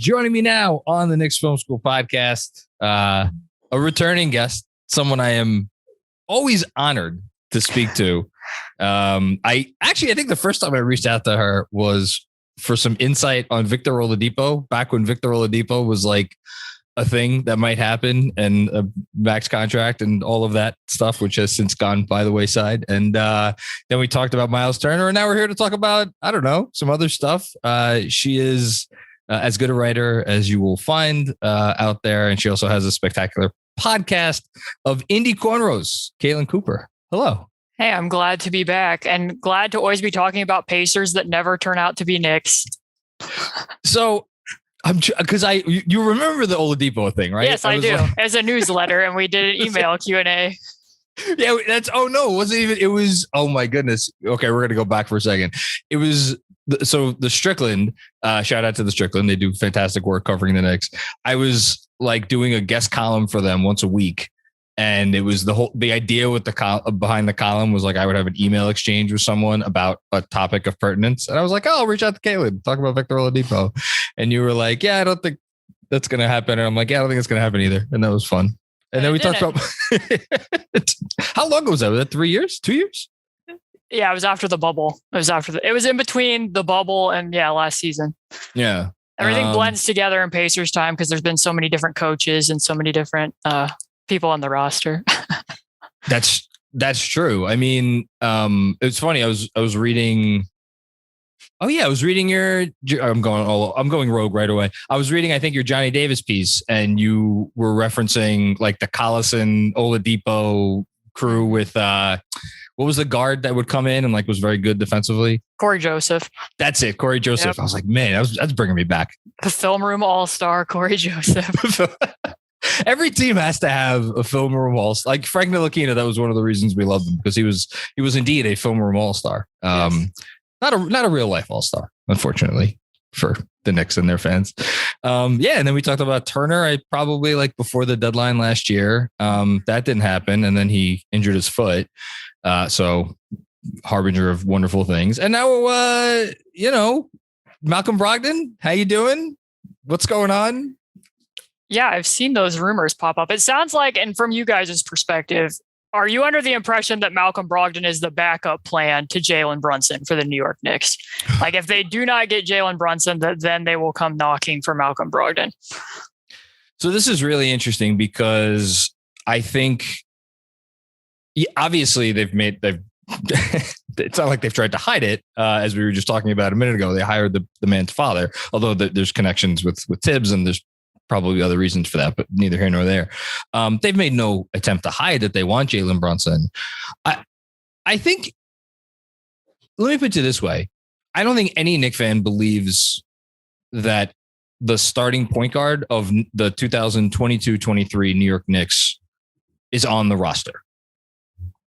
Joining me now on the Knicks Film School Podcast, a returning guest, someone I am always honored to speak to. I think the first time I reached out to her was for some insight on Victor Oladipo, back when Victor Oladipo was like a thing that might happen, and a max contract and all of that stuff, which has since gone by the wayside. And then we talked about Miles Turner, and now we're here to talk about, I don't know, some other stuff. She is as good a writer as you will find out there. And she also has a spectacular podcast of Indy Cornrows. Caitlin Cooper. Hello. Hey, I'm glad to be back and glad to always be talking about Pacers that never turn out to be Knicks. So you remember the Oladipo thing, right? Yes, I do. As a newsletter, and we did an email Q&A. Yeah, it was, oh my goodness. Okay, we're going to go back for a second. It was, the Strickland, shout out to the Strickland. They do fantastic work covering the Knicks. I was like doing a guest column for them once a week. And it was the idea with behind the column was like, I would have an email exchange with someone about a topic of pertinence. And I was like, oh, I'll reach out to Caitlin, talk about Victor Oladipo. And you were like, yeah, I don't think that's going to happen. And I'm like, yeah, I don't think it's going to happen either. And that was fun. And then we talked about, how long was that? Was that 3 years, 2 years? Yeah, it was after the bubble. It was in between the bubble and last season. Yeah. Everything blends together in Pacers time because there's been so many different coaches and so many different, people on the roster. That's true. I mean, it's funny. I was reading. Oh yeah, I was reading I'm going rogue right away. I was reading, I think, your Johnny Davis piece, and you were referencing like the Collison Oladipo crew with what was the guard that would come in and like was very good defensively? Corey Joseph. That's it, Corey Joseph. Yep. I was like, man, that's bringing me back. The film room all-star, Corey Joseph. Every team has to have a film room all-star. Like Frank Ntilikina, that was one of the reasons we loved him, because he was indeed a film room all-star. Yes. Not a real life all-star, unfortunately, for the Knicks and their fans. And then we talked about Turner. I probably like before the deadline last year. That didn't happen, and then he injured his foot. So harbinger of wonderful things. And now Malcolm Brogdon, how you doing? What's going on? Yeah, I've seen those rumors pop up. It sounds like, and from you guys' perspective, are you under the impression that Malcolm Brogdon is the backup plan to Jalen Brunson for the New York Knicks? Like if they do not get Jalen Brunson, then they will come knocking for Malcolm Brogdon. So this is really interesting because I think obviously it's not like they've tried to hide it. As we were just talking about a minute ago, they hired the man's father, although there's connections with Tibbs, and there's probably other reasons for that, but neither here nor there. They've made no attempt to hide that they want Jalen Brunson. I think, let me put it this way. I don't think any Knicks fan believes that the starting point guard of the 2022-23 New York Knicks is on the roster.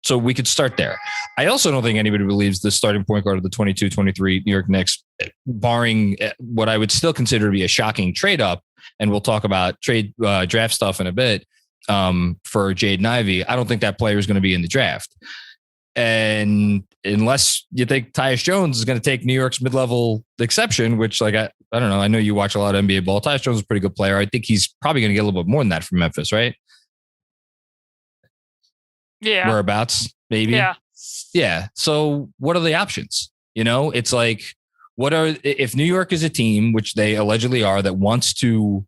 So we could start there. I also don't think anybody believes the starting point guard of the 22-23 New York Knicks, barring what I would still consider to be a shocking trade up, and we'll talk about trade draft stuff in a bit, for Jaden Ivey. I don't think that player is going to be in the draft. And unless you think Tyus Jones is going to take New York's mid-level exception, which like, I don't know. I know you watch a lot of NBA ball. Tyus Jones is a pretty good player. I think he's probably going to get a little bit more than that from Memphis, right? Yeah. Whereabouts, maybe. Yeah. Yeah. So what are the options? It's like, if New York is a team, which they allegedly are, that wants to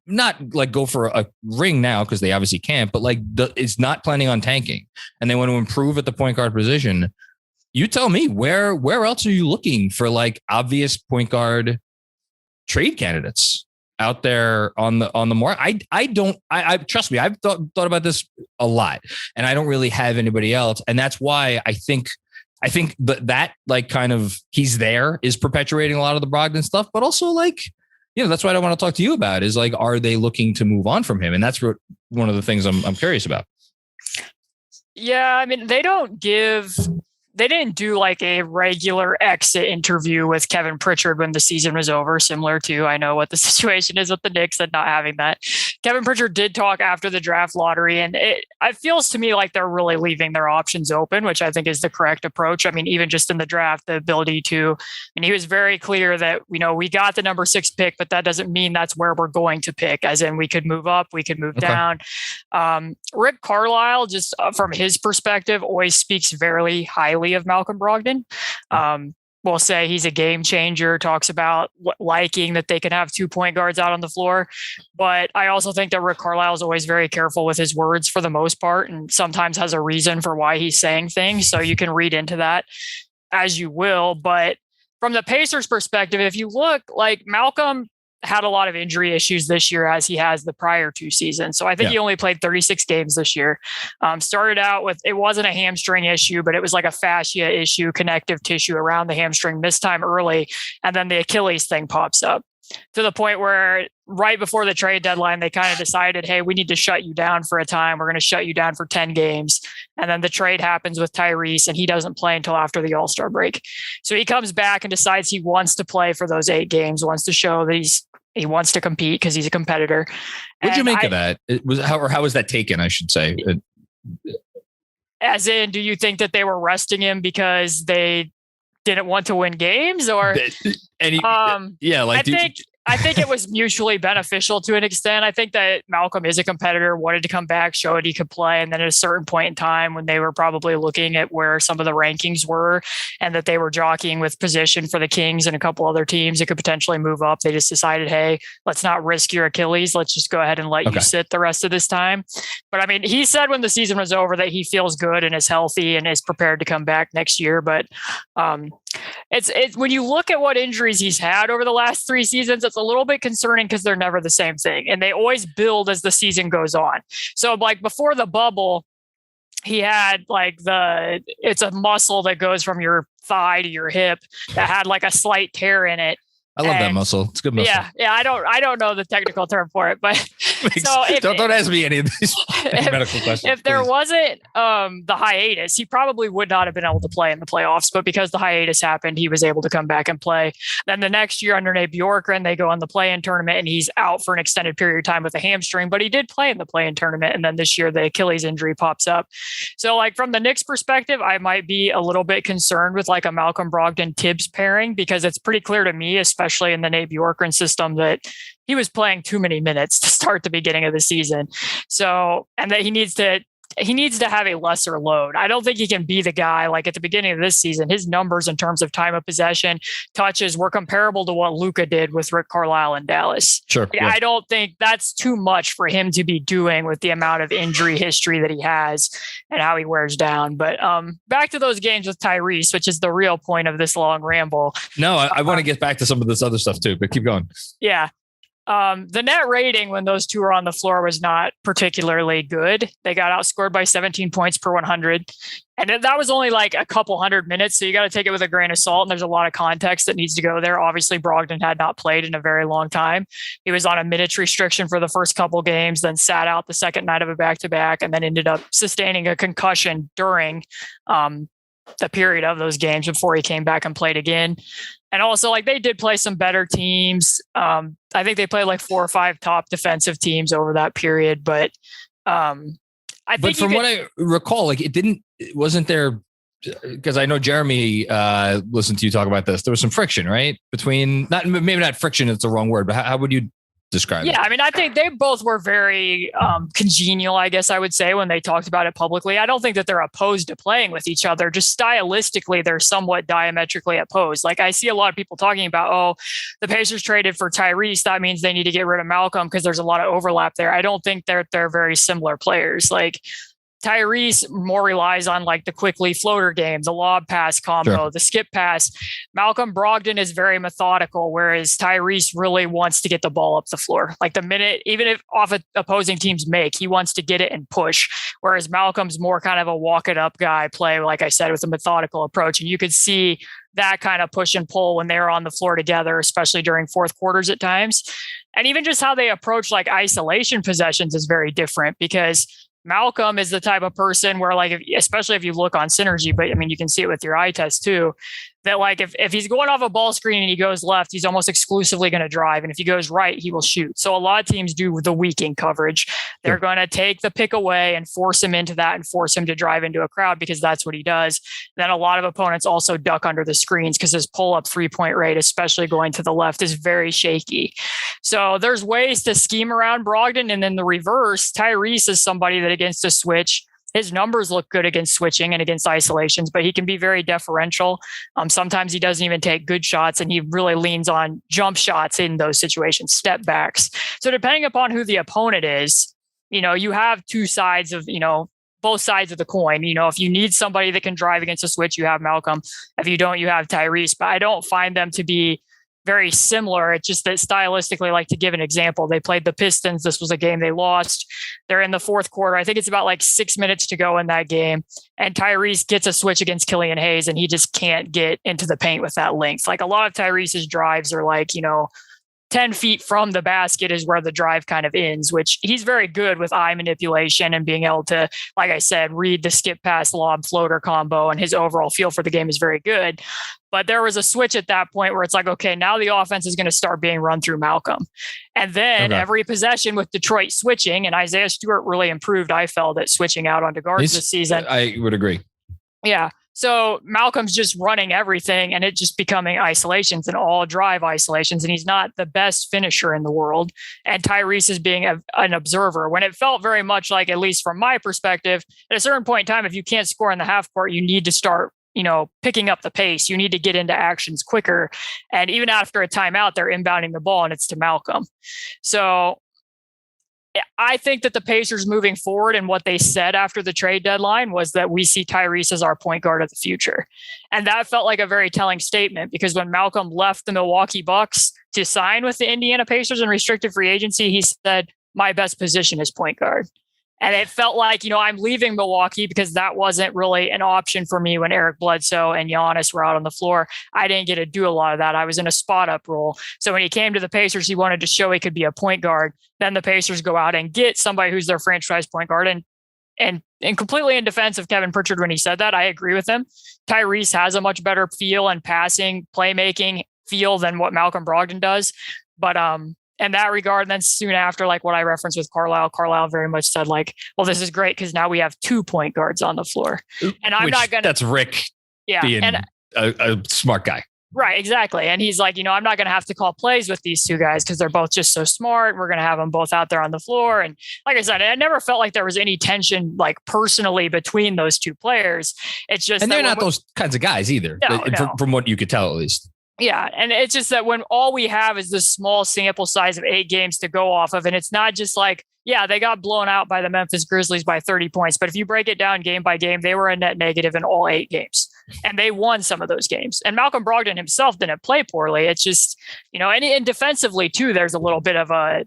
not like go for a ring now, because they obviously can't, but like is not planning on tanking, and they want to improve at the point guard position. You tell me, where else are you looking for like obvious point guard trade candidates out there on the market? I trust me, I've thought about this a lot, and I don't really have anybody else. And that's why I think that like kind of he's there is perpetuating a lot of the Brogdon stuff, but also like, that's what I want to talk to you about is like, are they looking to move on from him? And that's one of the things I'm curious about. Yeah. I mean, they don't give they didn't do like a regular exit interview with Kevin Pritchard when the season was over, similar to, I know what the situation is with the Knicks and not having that. Kevin Pritchard did talk after the draft lottery, and it feels to me like they're really leaving their options open, which I think is the correct approach. I mean, even just in the draft, the ability to, and he was very clear that, we got the number 6 pick, but that doesn't mean that's where we're going to pick, as in we could move up, we could move down. Rick Carlisle, just from his perspective, always speaks very highly of Malcolm Brogdon. We'll say he's a game changer, talks about liking that they can have 2 point guards out on the floor. But I also think that Rick Carlisle is always very careful with his words for the most part, and sometimes has a reason for why he's saying things. So you can read into that as you will. But from the Pacers perspective, if you look, like, Malcolm had a lot of injury issues this year, as he has the prior 2 seasons. So I think he only played 36 games this year. Started out with, it wasn't a hamstring issue, but it was like a fascia issue, connective tissue around the hamstring, missed time early. And then the Achilles thing pops up, to the point where right before the trade deadline, they kind of decided, hey, we need to shut you down for a time. We're going to shut you down for 10 games. And then the trade happens with Tyrese, and he doesn't play until after the All-Star break. So he comes back and decides he wants to play for those 8 games, wants to show that he wants to compete because he's a competitor. What'd you make of that? How was that taken, I should say? As in, do you think that they were resting him because they didn't want to win games, or I think it was mutually beneficial to an extent. I think that Malcolm is a competitor, wanted to come back, show it he could play. And then at a certain point in time, when they were probably looking at where some of the rankings were and that they were jockeying with position for the Kings and a couple other teams that could potentially move up, they just decided, hey, let's not risk your Achilles. Let's just go ahead and let you sit the rest of this time. But I mean, he said when the season was over that he feels good and is healthy and is prepared to come back next year. But it's when you look at what injuries he's had over the last 3 seasons, it's a little bit concerning because they're never the same thing, and they always build as the season goes on. So like before the bubble, he had like it's a muscle that goes from your thigh to your hip that had like a slight tear in it. I love that muscle. It's a good muscle. Yeah. I don't know the technical term for it, but so don't ask me any of these medical questions. If there wasn't the hiatus, he probably would not have been able to play in the playoffs. But because the hiatus happened, he was able to come back and play. Then the next year under Nate Bjorkgren, they go on the play-in tournament, and he's out for an extended period of time with a hamstring. But he did play in the play-in tournament, and then this year the Achilles injury pops up. So like from the Knicks perspective, I might be a little bit concerned with like a Malcolm Brogdon Tibbs pairing, because it's pretty clear to me, especially in the Nate Bjorkgren system, that he was playing too many minutes to start the beginning of the season. So, and that he needs to have a lesser load. I don't think he can be the guy like at the beginning of this season. His numbers in terms of time of possession, touches were comparable to what Luka did with Rick Carlisle in Dallas. Sure. Yeah. I don't think that's too much for him to be doing with the amount of injury history that he has and how he wears down. But back to those games with Tyrese, which is the real point of this long ramble. No, I want to get back to some of this other stuff too, but keep going. Yeah. The net rating when those two were on the floor was not particularly good. They got outscored by 17 points per 100. And that was only like a couple hundred minutes. So you got to take it with a grain of salt. And there's a lot of context that needs to go there. Obviously, Brogdon had not played in a very long time. He was on a minutes restriction for the first couple games, then sat out the second night of a back-to-back, and then ended up sustaining a concussion during the period of those games before he came back and played again. And also, like, they did play some better teams. I think they played like 4 or 5 top defensive teams over that period. But But from what I recall, like it wasn't there, because I know Jeremy listened to you talk about this. There was some friction, right? Between maybe not friction, it's the wrong word, but how would you describe it? Yeah, I mean, I think they both were very congenial, I guess I would say, when they talked about it publicly. I don't think that they're opposed to playing with each other. Just stylistically, they're somewhat diametrically opposed. Like, I see a lot of people talking about, oh, the Pacers traded for Tyrese. That means they need to get rid of Malcolm because there's a lot of overlap there. I don't think they're very similar players. Like, Tyrese more relies on like the quickly floater game, the lob pass combo, the skip pass. Malcolm Brogdon is very methodical, whereas Tyrese really wants to get the ball up the floor. Like the minute, even if off opposing teams make, he wants to get it and push. Whereas Malcolm's more kind of a walk it up guy, play, like I said, with a methodical approach. And you could see that kind of push and pull when they were on the floor together, especially during fourth quarters at times. And even just how they approach like isolation possessions is very different, because Malcolm is the type of person where, like, especially if you look on Synergy, but I mean, you can see it with your eye test too, that like if he's going off a ball screen and he goes left, he's almost exclusively going to drive. And if he goes right, he will shoot. So a lot of teams do the weaking coverage. They're going to take the pick away and force him into that and force him to drive into a crowd because that's what he does. Then a lot of opponents also duck under the screens because his pull-up three-point rate, especially going to the left, is very shaky. So there's ways to scheme around Brogdon. And then the reverse, Tyrese is somebody that against a switch, his numbers look good against switching and against isolations, but he can be very deferential. Sometimes he doesn't even take good shots, and he really leans on jump shots in those situations, step backs. So depending upon who the opponent is, you have two sides of, both sides of the coin. If you need somebody that can drive against a switch, you have Malcolm. If you don't, you have Tyrese. But I don't find them to be very similar. It's just that stylistically, like to give an example, they played the Pistons. This was a game they lost. They're in the fourth quarter. I think it's about like 6 minutes to go in that game. And Tyrese gets a switch against Killian Hayes, and he just can't get into the paint with that length. Like a lot of Tyrese's drives are like, 10 feet from the basket is where the drive kind of ends, which he's very good with eye manipulation and being able to, like I said, read the skip pass lob floater combo, and his overall feel for the game is very good. But there was a switch at that point where it's like, okay, now the offense is going to start being run through Malcolm. And then every possession with Detroit switching, and Isaiah Stewart really improved, I felt, at switching out onto guards this season. I would agree. Yeah. So Malcolm's just running everything, and it just becoming isolations and all drive isolations. And he's not the best finisher in the world. And Tyrese is being an observer, when it felt very much like, at least from my perspective, at a certain point in time, if you can't score in the half court, you need to start, picking up the pace. You need to get into actions quicker. And even after a timeout, they're inbounding the ball, and it's to Malcolm. So I think that the Pacers moving forward, and what they said after the trade deadline, was that we see Tyrese as our point guard of the future. And that felt like a very telling statement, because when Malcolm left the Milwaukee Bucks to sign with the Indiana Pacers in restricted free agency, he said, my best position is point guard. And it felt like, I'm leaving Milwaukee because that wasn't really an option for me when Eric Bledsoe and Giannis were out on the floor. I didn't get to do a lot of that. I was in a spot up role. So when he came to the Pacers, he wanted to show he could be a point guard. Then the Pacers go out and get somebody who's their franchise point guard. And completely in defense of Kevin Pritchard when he said that, I agree with him. Tyrese has a much better feel and passing, playmaking feel than what Malcolm Brogdon does. But in that regard, and then soon after, like what I referenced with Carlisle very much said, like, well, this is great because now we have 2 point guards on the floor. And I'm not going to. That's Rick being a smart guy. Right, exactly. And he's like, I'm not going to have to call plays with these two guys because they're both just so smart. We're going to have them both out there on the floor. And like I said, I never felt like there was any tension, like personally, between those two players. It's just, and they're not those kinds of guys either, from what you could tell, at least. Yeah. And it's just that when all we have is this small sample size of 8 games to go off of, and it's not just like, yeah, they got blown out by the Memphis Grizzlies by 30 points. But if you break it down game by game, they were a net negative in all 8 games. And they won some of those games. And Malcolm Brogdon himself didn't play poorly. It's just, and defensively too, there's a little bit of a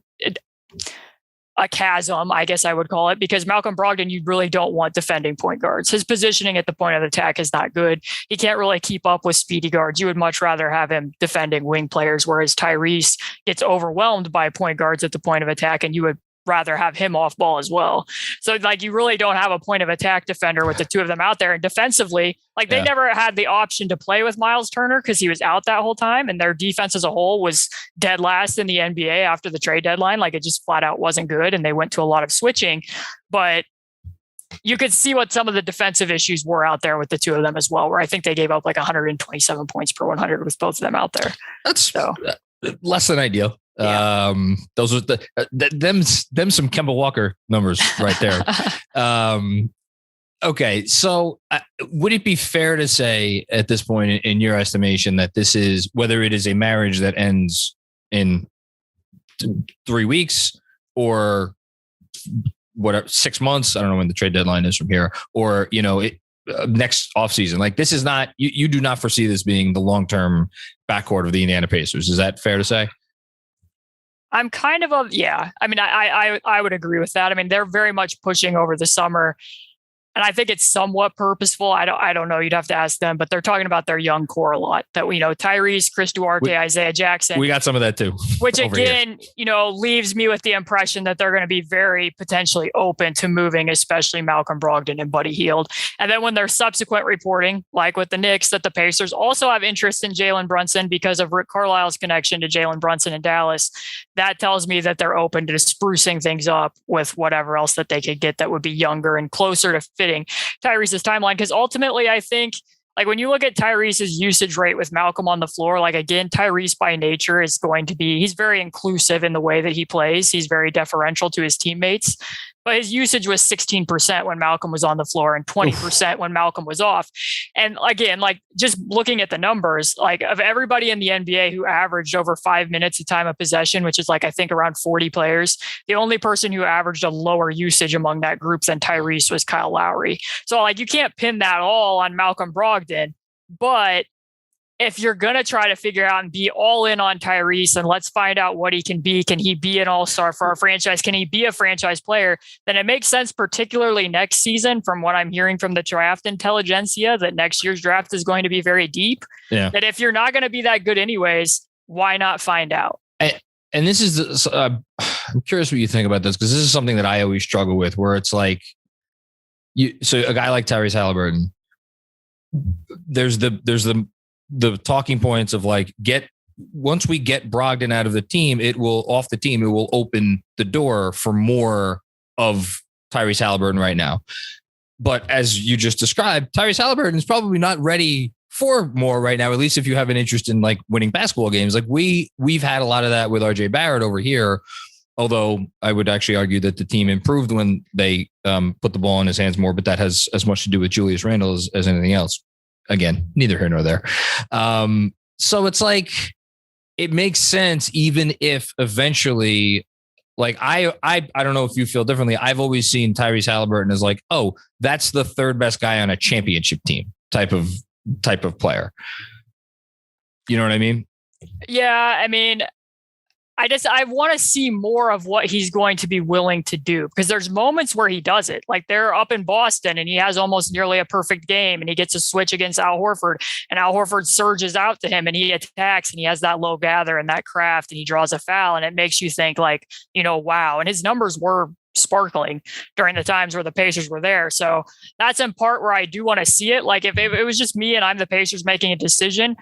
chasm, I guess I would call it, because Malcolm Brogdon, you really don't want defending point guards. His positioning at the point of attack is not good. He can't really keep up with speedy guards. You would much rather have him defending wing players, whereas Tyrese gets overwhelmed by point guards at the point of attack, and you would rather have him off ball as well. So like, you really don't have a point of attack defender with the two of them out there. And defensively, like they never had the option to play with Miles Turner because he was out that whole time, and their defense as a whole was dead last in the NBA after the trade deadline. Like it just flat out wasn't good, and they went to a lot of switching. But you could see what some of the defensive issues were out there with the two of them as well, where I think they gave up like 127 points per 100 with both of them out there. That's less than ideal. Yeah. Those are them some Kemba Walker numbers right there. Okay. So would it be fair to say at this point in your estimation that this is, whether it is a marriage that ends in 3 weeks or whatever, 6 months, I don't know when the trade deadline is from here, or, next offseason, like this is not, you do not foresee this being the long-term backcourt of the Indiana Pacers. Is that fair to say? I'm kind of I mean, I would agree with that. I mean, they're very much pushing over the summer And I think it's somewhat purposeful. I don't know. You'd have to ask them, but they're talking about their young core a lot. That Tyrese, Chris Duarte, Isaiah Jackson. We got some of that too. Which again, leaves me with the impression that they're going to be very potentially open to moving, especially Malcolm Brogdon and Buddy Hield. And then when there's subsequent reporting, like with the Knicks, that the Pacers also have interest in Jalen Brunson because of Rick Carlisle's connection to Jalen Brunson in Dallas, that tells me that they're open to sprucing things up with whatever else that they could get that would be younger and closer to fitting Tyrese's timeline. Because ultimately, I think, like, when you look at Tyrese's usage rate with Malcolm on the floor, like, again, Tyrese by nature is going to be, he's very inclusive in the way that he plays. He's very deferential to his teammates, but his usage was 16% when Malcolm was on the floor and 20% when Malcolm was off. And again, like, just looking at the numbers, like, of everybody in the NBA who averaged over 5 minutes of time of possession, which is like, I think around 40 players, the only person who averaged a lower usage among that group than Tyrese was Kyle Lowry. So, like, you can't pin that all on Malcolm Brogdon, but if you're going to try to figure out and be all in on Tyrese and let's find out what he can be he an all-star for our franchise? Can he be a franchise player? Then it makes sense, particularly next season, from what I'm hearing from the draft intelligentsia, that next year's draft is going to be very deep. Yeah. That if you're not going to be that good anyways, why not find out? And this is, I'm curious what you think about this, because this is something that I always struggle with, where it's like, so a guy like Tyrese Halliburton, there's the talking points of like, once we get Brogdon out of the team, it will open the door for more of Tyrese Halliburton right now. But as you just described, Tyrese Halliburton is probably not ready for more right now, at least if you have an interest in like winning basketball games. Like we've had a lot of that with RJ Barrett over here. Although I would actually argue that the team improved when they put the ball in his hands more, but that has as much to do with Julius Randle as anything else. Again, neither here nor there. So it's like, it makes sense, even if eventually, like, I don't know if you feel differently. I've always seen Tyrese Halliburton as like, oh, that's the third best guy on a championship team type of player. You know what I mean? Yeah. I mean, I want to see more of what he's going to be willing to do, because there's moments where he does it. Like, they're up in Boston and he has almost nearly a perfect game and he gets a switch against Al Horford and Al Horford surges out to him and he attacks and he has that low gather and that craft and he draws a foul, and it makes you think like, wow. And his numbers were sparkling during the times where the Pacers were there. So that's in part where I do want to see it. Like, if it was just me and I'm the Pacers making a decision,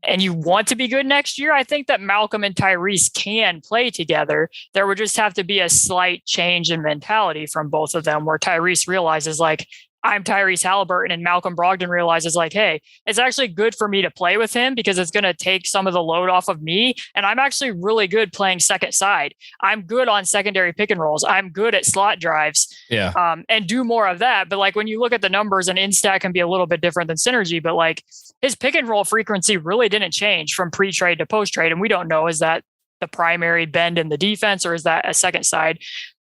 and you want to be good next year, I think that Malcolm and Tyrese can play together. There would just have to be a slight change in mentality from both of them, where Tyrese realizes like, I'm Tyrese Halliburton, and Malcolm Brogdon realizes like, hey, it's actually good for me to play with him because it's going to take some of the load off of me. And I'm actually really good playing second side. I'm good on secondary pick and rolls. I'm good at slot drives. Yeah. And do more of that. But like, when you look at the numbers, and Instat can be a little bit different than Synergy, but like, his pick and roll frequency really didn't change from pre-trade to post-trade. And we don't know, is that the primary bend in the defense or is that a second side?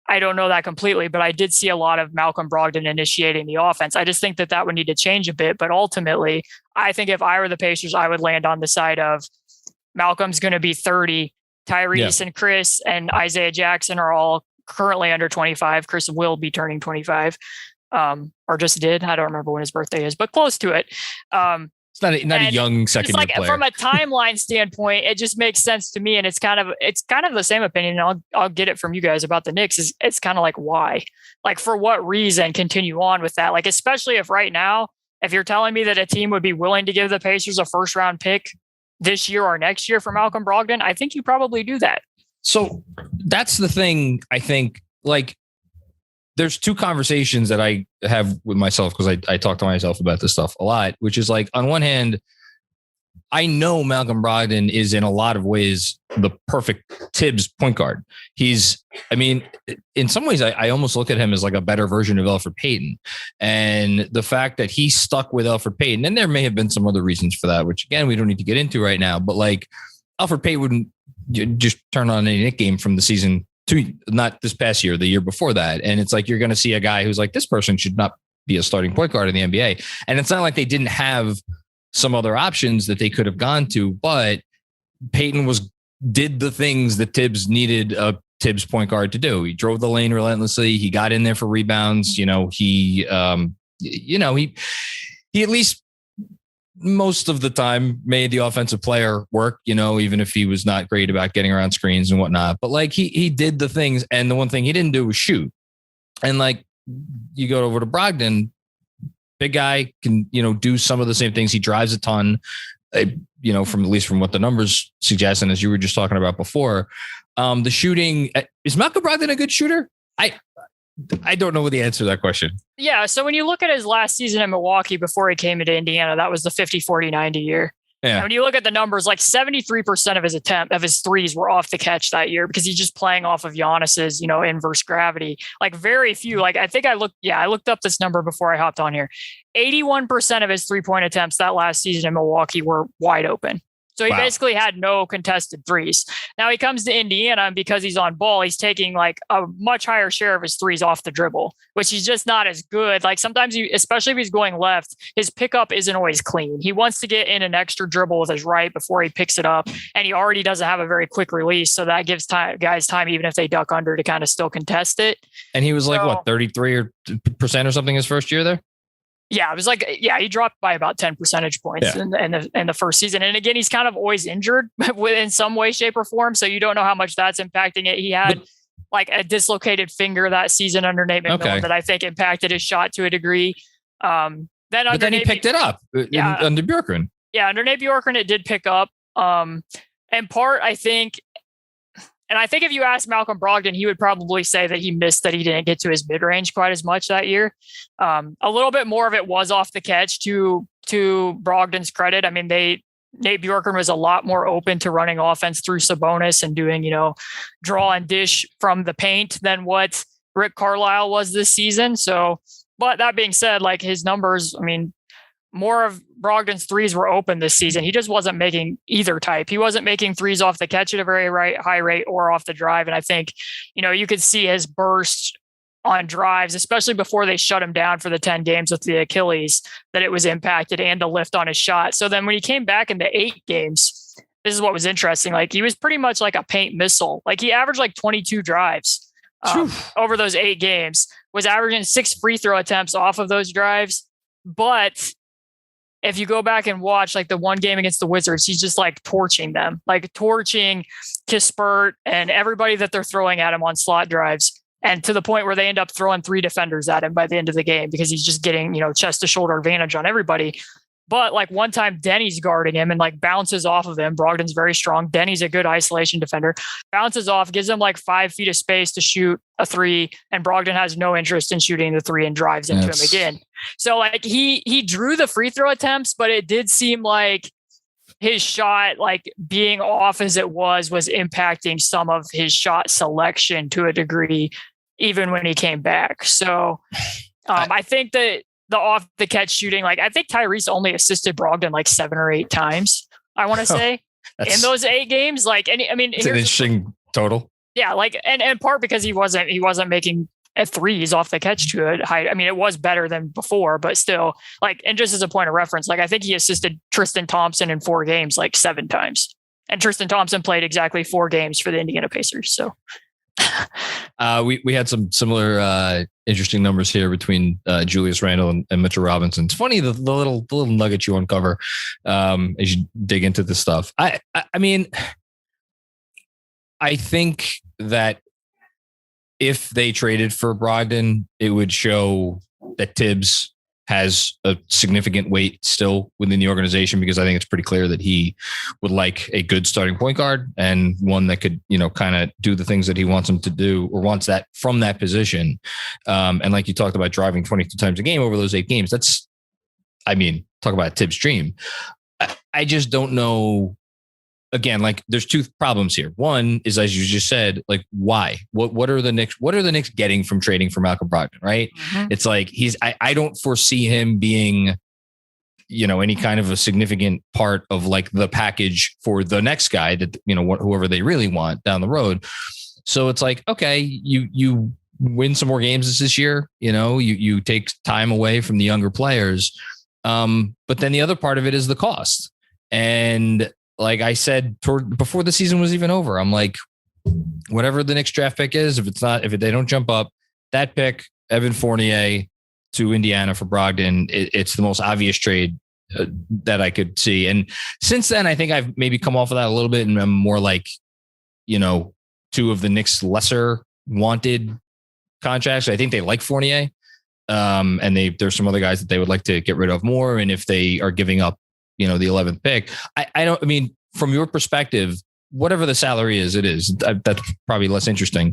I don't know that completely, but I did see a lot of Malcolm Brogdon initiating the offense. I just think that would need to change a bit. But ultimately, I think if I were the Pacers, I would land on the side of Malcolm's going to be 30. Tyrese and Chris and Isaiah Jackson are all currently under 25. Chris will be turning 25, or just did. I don't remember when his birthday is, but close to it. It's not a young second year player. From a timeline standpoint, it just makes sense to me. And it's kind of the same opinion. And I'll get it from you guys about the Knicks. It's kind of like, why? Like, for what reason continue on with that? Like, especially if right now, if you're telling me that a team would be willing to give the Pacers a first round pick this year or next year for Malcolm Brogdon, I think you probably do that. So that's the thing. I think, like, there's two conversations that I have with myself, because I talk to myself about this stuff a lot, which is like, on one hand, I know Malcolm Brogdon is in a lot of ways the perfect Tibbs point guard. In some ways, I almost look at him as like a better version of Elfrid Payton. And the fact that he stuck with Elfrid Payton, and there may have been some other reasons for that, which again, we don't need to get into right now, but like, Elfrid Payton wouldn't just turn on any Knick game from the season not this past year, the year before that. And it's like, you're going to see a guy who's like, this person should not be a starting point guard in the NBA. And it's not like they didn't have some other options that they could have gone to, but Peyton did the things that Tibbs needed a Tibbs point guard to do. He drove the lane relentlessly. He got in there for rebounds. He at least most of the time made the offensive player work, even if he was not great about getting around screens and whatnot. But like he did the things. And the one thing he didn't do was shoot. And like you go over to Brogdon, big guy can, do some of the same things. He drives a ton, from at least from what the numbers suggest. And as you were just talking about before, the shooting, is Malcolm Brogdon a good shooter? I don't know the answer to that question. Yeah. So when you look at his last season in Milwaukee before he came into Indiana, that was the 50-40-90 year. Yeah. And when you look at the numbers, like 73% of his threes were off the catch that year because he's just playing off of Giannis's, inverse gravity. Like very few. Like I think I looked up this number before I hopped on here. 81% of his 3-point attempts that last season in Milwaukee were wide open. So he basically had no contested threes. Now he comes to Indiana, and because he's on ball, he's taking like a much higher share of his threes off the dribble, which he's just not as good. Like sometimes, especially if he's going left, his pickup isn't always clean. He wants to get in an extra dribble with his right before he picks it up, and he already doesn't have a very quick release. So that gives guys time, even if they duck under, to kind of still contest it. And he was like, 33% or something his first year there? Yeah, it was like, he dropped by about 10 percentage points in the first season. And again, he's kind of always injured in some way, shape, or form. So you don't know how much that's impacting it. He had like a dislocated finger that season under Nate McMillan that I think impacted his shot to a degree. Then he picked it up under Bjorkgren. Yeah, under Nate Bjorkgren, it did pick up. In part, I think, and I think if you ask Malcolm Brogdon, he would probably say that he missed that he didn't get to his mid-range quite as much that year. A little bit more of it was off the catch to Brogdon's credit. I mean, Nate Bjorkgren was a lot more open to running offense through Sabonis and doing, draw and dish from the paint than what Rick Carlisle was this season. So, but that being said, like his numbers, I mean, more of Brogdon's threes were open this season. He just wasn't making either type. He wasn't making threes off the catch at a very high rate or off the drive. And I think, you could see his burst on drives, especially before they shut him down for the 10 games with the Achilles, that it was impacted, and the lift on his shot. So then when he came back in the 8 games, this is what was interesting. Like he was pretty much like a paint missile. Like he averaged like 22 drives over those 8 games, was averaging 6 free throw attempts off of those drives. But if you go back and watch like the one game against the Wizards, he's just like torching them, like torching Kispert and everybody that they're throwing at him on slot drives. And to the point where they end up throwing 3 defenders at him by the end of the game because he's just getting, chest to shoulder advantage on everybody. But like one time Denny's guarding him and like bounces off of him. Brogdon's very strong. Denny's a good isolation defender, bounces off, gives him like 5 feet of space to shoot a 3. And Brogdon has no interest in shooting the 3 and drives into him again. So like he drew the free throw attempts, but it did seem like his shot, like being off as it was impacting some of his shot selection to a degree, even when he came back. So I think that the off the catch shooting, like I think Tyrese only assisted Brogdon like 7 or 8 times, I want to say, in those 8 games. Like, it's an interesting total. Yeah. Like, and part because he wasn't making threes off the catch to a high. I mean, it was better than before, but still, like, and just as a point of reference, like I think he assisted Tristan Thompson in 4 games, like 7 times. And Tristan Thompson played exactly 4 games for the Indiana Pacers. So we had some similar interesting numbers here between Julius Randle and Mitchell Robinson. It's funny the little nugget you uncover as you dig into this stuff. I mean, I think that if they traded for Brogdon, it would show that Tibbs has a significant weight still within the organization, because I think it's pretty clear that he would like a good starting point guard and one that could, kind of do the things that he wants him to do or wants that from that position. And like you talked about driving 22 times a game over those 8 games, talk about a Tibbs dream. I just don't know. Again, like there's 2 problems here. One is, as you just said, like why? What are the Knicks getting from trading for Malcolm Brogdon? Right? Mm-hmm. It's like I don't foresee him being, any kind of a significant part of like the package for the next guy that whoever they really want down the road. So it's like, okay, you win some more games this year. You take time away from the younger players, but then the other part of it is the cost. And like I said, before the season was even over, I'm like, whatever the Knicks draft pick is, if they don't jump up, that pick, Evan Fournier to Indiana for Brogdon, it's the most obvious trade that I could see. And since then, I think I've maybe come off of that a little bit, and I'm more like, two of the Knicks lesser wanted contracts. I think they like Fournier. And there's some other guys that they would like to get rid of more. And if they are giving up, the 11th pick, I mean, from your perspective, whatever the salary is, it is. That's probably less interesting.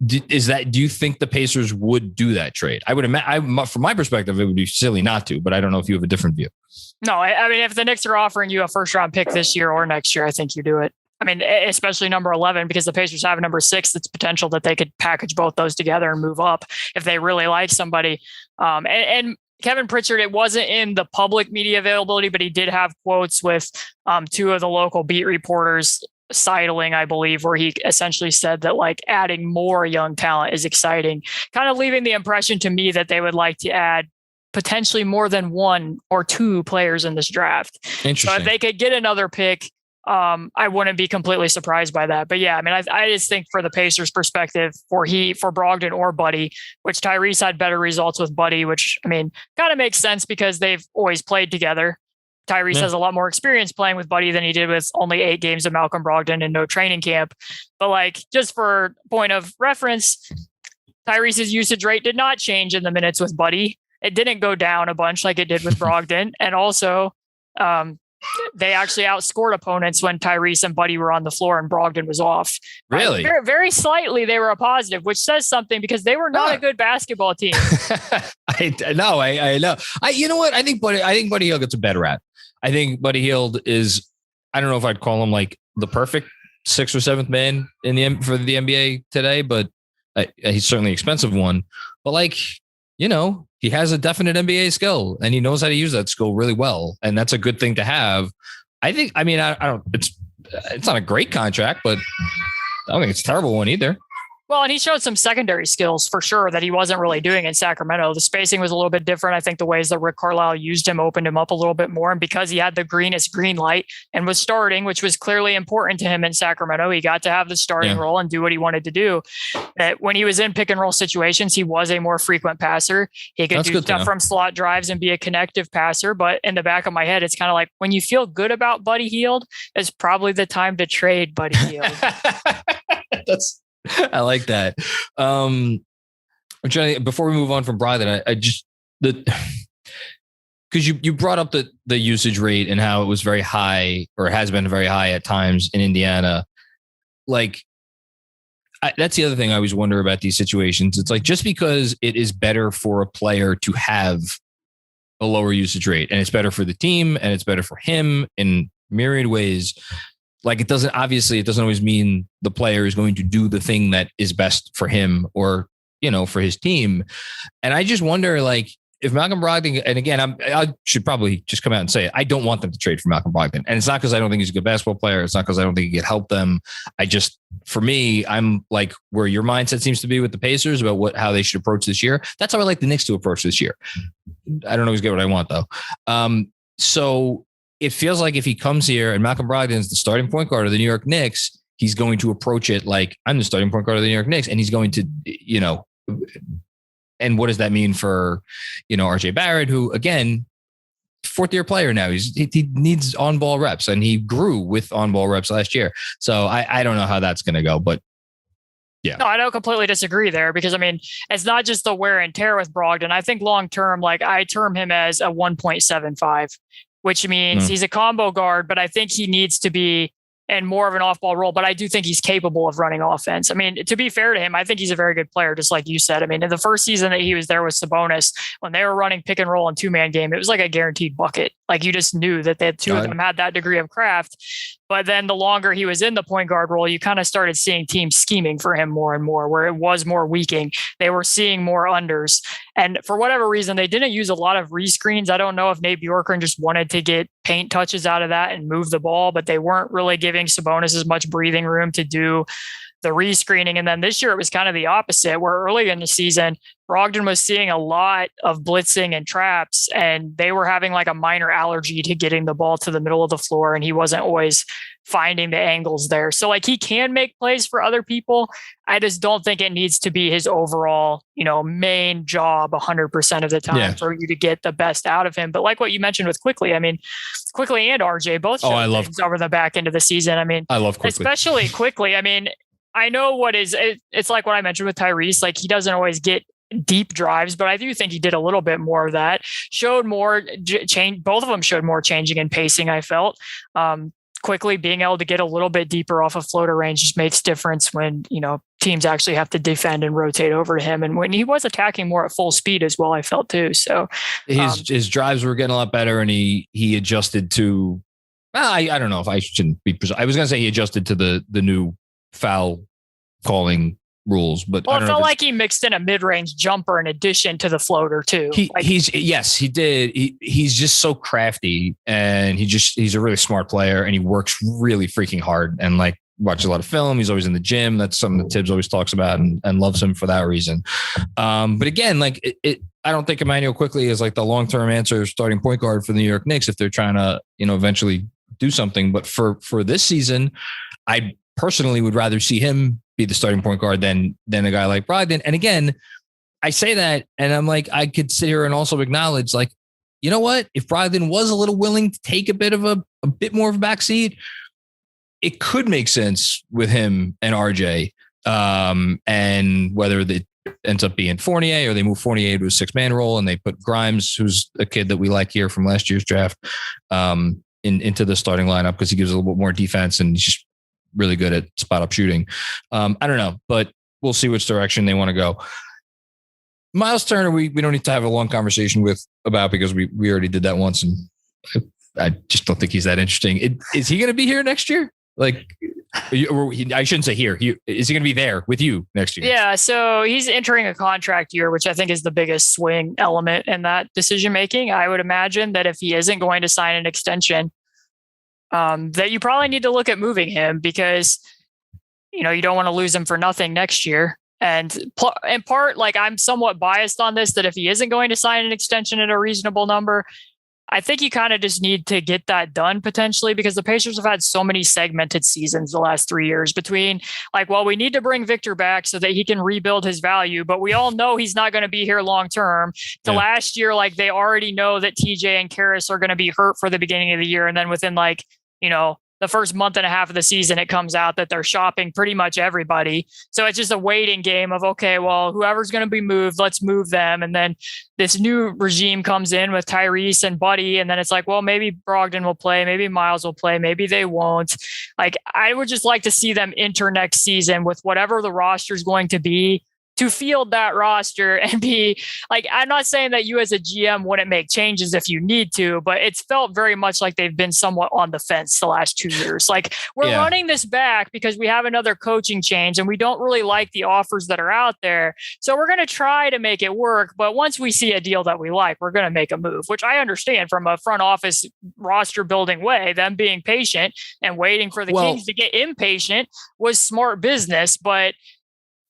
Do you think the Pacers would do that trade? I would imagine, from my perspective, it would be silly not to, but I don't know if you have a different view. No, I mean, if the Knicks are offering you a first round pick this year or next year, I think you do it. I mean, especially number 11, because the Pacers have number 6. It's potential that they could package both those together and move up if they really like somebody. And Kevin Pritchard, it wasn't in the public media availability, but he did have quotes with 2 of the local beat reporters sidling, I believe, where he essentially said that like adding more young talent is exciting, kind of leaving the impression to me that they would like to add potentially more than 1 or 2 players in this draft. Interesting. So if they could get another pick, I wouldn't be completely surprised by that. But yeah, I mean, I just think for the Pacers perspective, for Brogdon or Buddy, which Tyrese had better results with Buddy, which I mean, kind of makes sense because they've always played together. Tyrese has a lot more experience playing with Buddy than he did with only 8 games of Malcolm Brogdon and no training camp. But like, just for point of reference, Tyrese's usage rate did not change in the minutes with Buddy. It didn't go down a bunch like it did with Brogdon. And also, they actually outscored opponents when Tyrese and Buddy were on the floor and Brogdon was off. Really? Very, very slightly, they were a positive, which says something because they were not a good basketball team. I know. You know what? I think Buddy Hield gets a bad rap. I think Buddy Hield is, I don't know if I'd call him like the perfect 6th or 7th man for the NBA today, but he's certainly an expensive one. But like, he has a definite NBA skill and he knows how to use that skill really well. And that's a good thing to have. I think, I mean, I don't, it's not a great contract, but I don't think it's a terrible one either. Well, and he showed some secondary skills for sure that he wasn't really doing in Sacramento. The spacing was a little bit different. I think the ways that Rick Carlisle used him opened him up a little bit more. And because he had the greenest green light and was starting, which was clearly important to him in Sacramento, he got to have the starting role and do what he wanted to do. That when he was in pick and roll situations, he was a more frequent passer. He could do stuff from slot drives and be a connective passer. But in the back of my head, it's kind of like when you feel good about Buddy Hield, it's probably the time to trade Buddy Hield. I like that. I'm trying to, before we move on from Brogdon, because you brought up the usage rate and how it was very high or has been very high at times in Indiana. Like, that's the other thing I always wonder about these situations. It's like, just because it is better for a player to have a lower usage rate and it's better for the team and it's better for him in myriad ways, like it doesn't always mean the player is going to do the thing that is best for him or, for his team. And I just wonder, like, if Malcolm Brogdon, and again, I should probably just come out and say it, I don't want them to trade for Malcolm Brogdon. And it's not because I don't think he's a good basketball player. It's not because I don't think he could help them. For me, I'm like where your mindset seems to be with the Pacers about how they should approach this year. That's how I like the Knicks to approach this year. I don't always get what I want though. So it feels like if he comes here and Malcolm Brogdon is the starting point guard of the New York Knicks, he's going to approach it like, I'm the starting point guard of the New York Knicks. And he's going to, and what does that mean for, RJ Barrett, who again, 4th-year player now, he needs on-ball reps and he grew with on-ball reps last year. So I don't know how that's going to go, but yeah. No, I don't completely disagree there because, I mean, it's not just the wear and tear with Brogdon. I think long-term, like I term him as a 1.75. Which means he's a combo guard, but I think he needs to be in more of an off-ball role. But I do think he's capable of running offense. I mean, to be fair to him, I think he's a very good player, just like you said. I mean, in the first season that he was there with Sabonis, when they were running pick and roll and 2-man game, it was like a guaranteed bucket. Like you just knew that the two of them had that degree of craft. But then the longer he was in the point guard role, you kind of started seeing teams scheming for him more and more, where it was more weaking. They were seeing more unders. And for whatever reason, they didn't use a lot of rescreens. I don't know if Nate Bjorkgren just wanted to get paint touches out of that and move the ball, but they weren't really giving Sabonis as much breathing room to do the rescreening. And then this year it was kind of the opposite, where early in the season, Brogdon was seeing a lot of blitzing and traps, and they were having like a minor allergy to getting the ball to the middle of the floor. And he wasn't always finding the angles there. So like he can make plays for other people. I just don't think it needs to be his overall, main job 100% of the time for you to get the best out of him. But like what you mentioned with Quickly, I mean, Quickly and RJ both showed things over the back end of the season. I mean, I love Quickly. Especially Quickly. I mean, I know it's like what I mentioned with Tyrese, like he doesn't always get deep drives, but I do think he did a little bit more of that, showed more change. Both of them showed more changing and pacing. I felt, Quickly being able to get a little bit deeper off of floater range just makes difference when, teams actually have to defend and rotate over to him. And when he was attacking more at full speed as well, I felt too. So his drives were getting a lot better, and he adjusted to, I don't know if I shouldn't be precise. I was going to say he adjusted to the new foul calling rules, but I felt like he mixed in a mid-range jumper in addition to the floater too. He did. He's just so crafty, and he's a really smart player, and he works really freaking hard, and like watches a lot of film. He's always in the gym. That's something that Tibbs always talks about and loves him for that reason. But again, like I don't think Emmanuel Quickly is like the long-term answer starting point guard for the New York Knicks if they're trying to, eventually do something. But for this season, I personally would rather see him be the starting point guard than a guy like Brogdon. And again, I say that, and I'm like, I could sit here and also acknowledge, like, you know what? If Brogdon was a little willing to take a bit more of a backseat, it could make sense with him and RJ. And whether it ends up being Fournier or they move Fournier to a 6-man role and they put Grimes, who's a kid that we like here from last year's draft, into the starting lineup because he gives a little bit more defense and he's just really good at spot up shooting. I don't know, but we'll see which direction they want to go. Miles Turner, we don't need to have a long conversation about because we already did that once, and I just don't think he's that interesting. Is he going to be here next year? Like, I shouldn't say here. Is he going to be there with you next year? Yeah, so he's entering a contract year, which I think is the biggest swing element in that decision making. I would imagine that if he isn't going to sign an extension, that you probably need to look at moving him because, you don't want to lose him for nothing next year. And in part, like I'm somewhat biased on this, that if he isn't going to sign an extension at a reasonable number, I think you kind of just need to get that done potentially because the Pacers have had so many segmented seasons the last 3 years between like, well, we need to bring Victor back so that he can rebuild his value, but we all know he's not going to be here long term. Last year, like they already know that TJ and Karras are going to be hurt for the beginning of the year. And then within like, the first month and a half of the season, it comes out that they're shopping pretty much everybody. So it's just a waiting game of, okay, well, whoever's going to be moved, let's move them. And then this new regime comes in with Tyrese and Buddy. And then it's like, well, maybe Brogdon will play, maybe Miles will play, maybe they won't. Like, I would just like to see them enter next season with whatever the roster is going to be, to field that roster and be like, I'm not saying that you as a GM wouldn't make changes if you need to, but it's felt very much like they've been somewhat on the fence the last 2 years. Like we're running this back because we have another coaching change and we don't really like the offers that are out there. So we're going to try to make it work. But once we see a deal that we like, we're going to make a move, which I understand from a front office roster building way, them being patient and waiting for the Kings to get impatient was smart business, but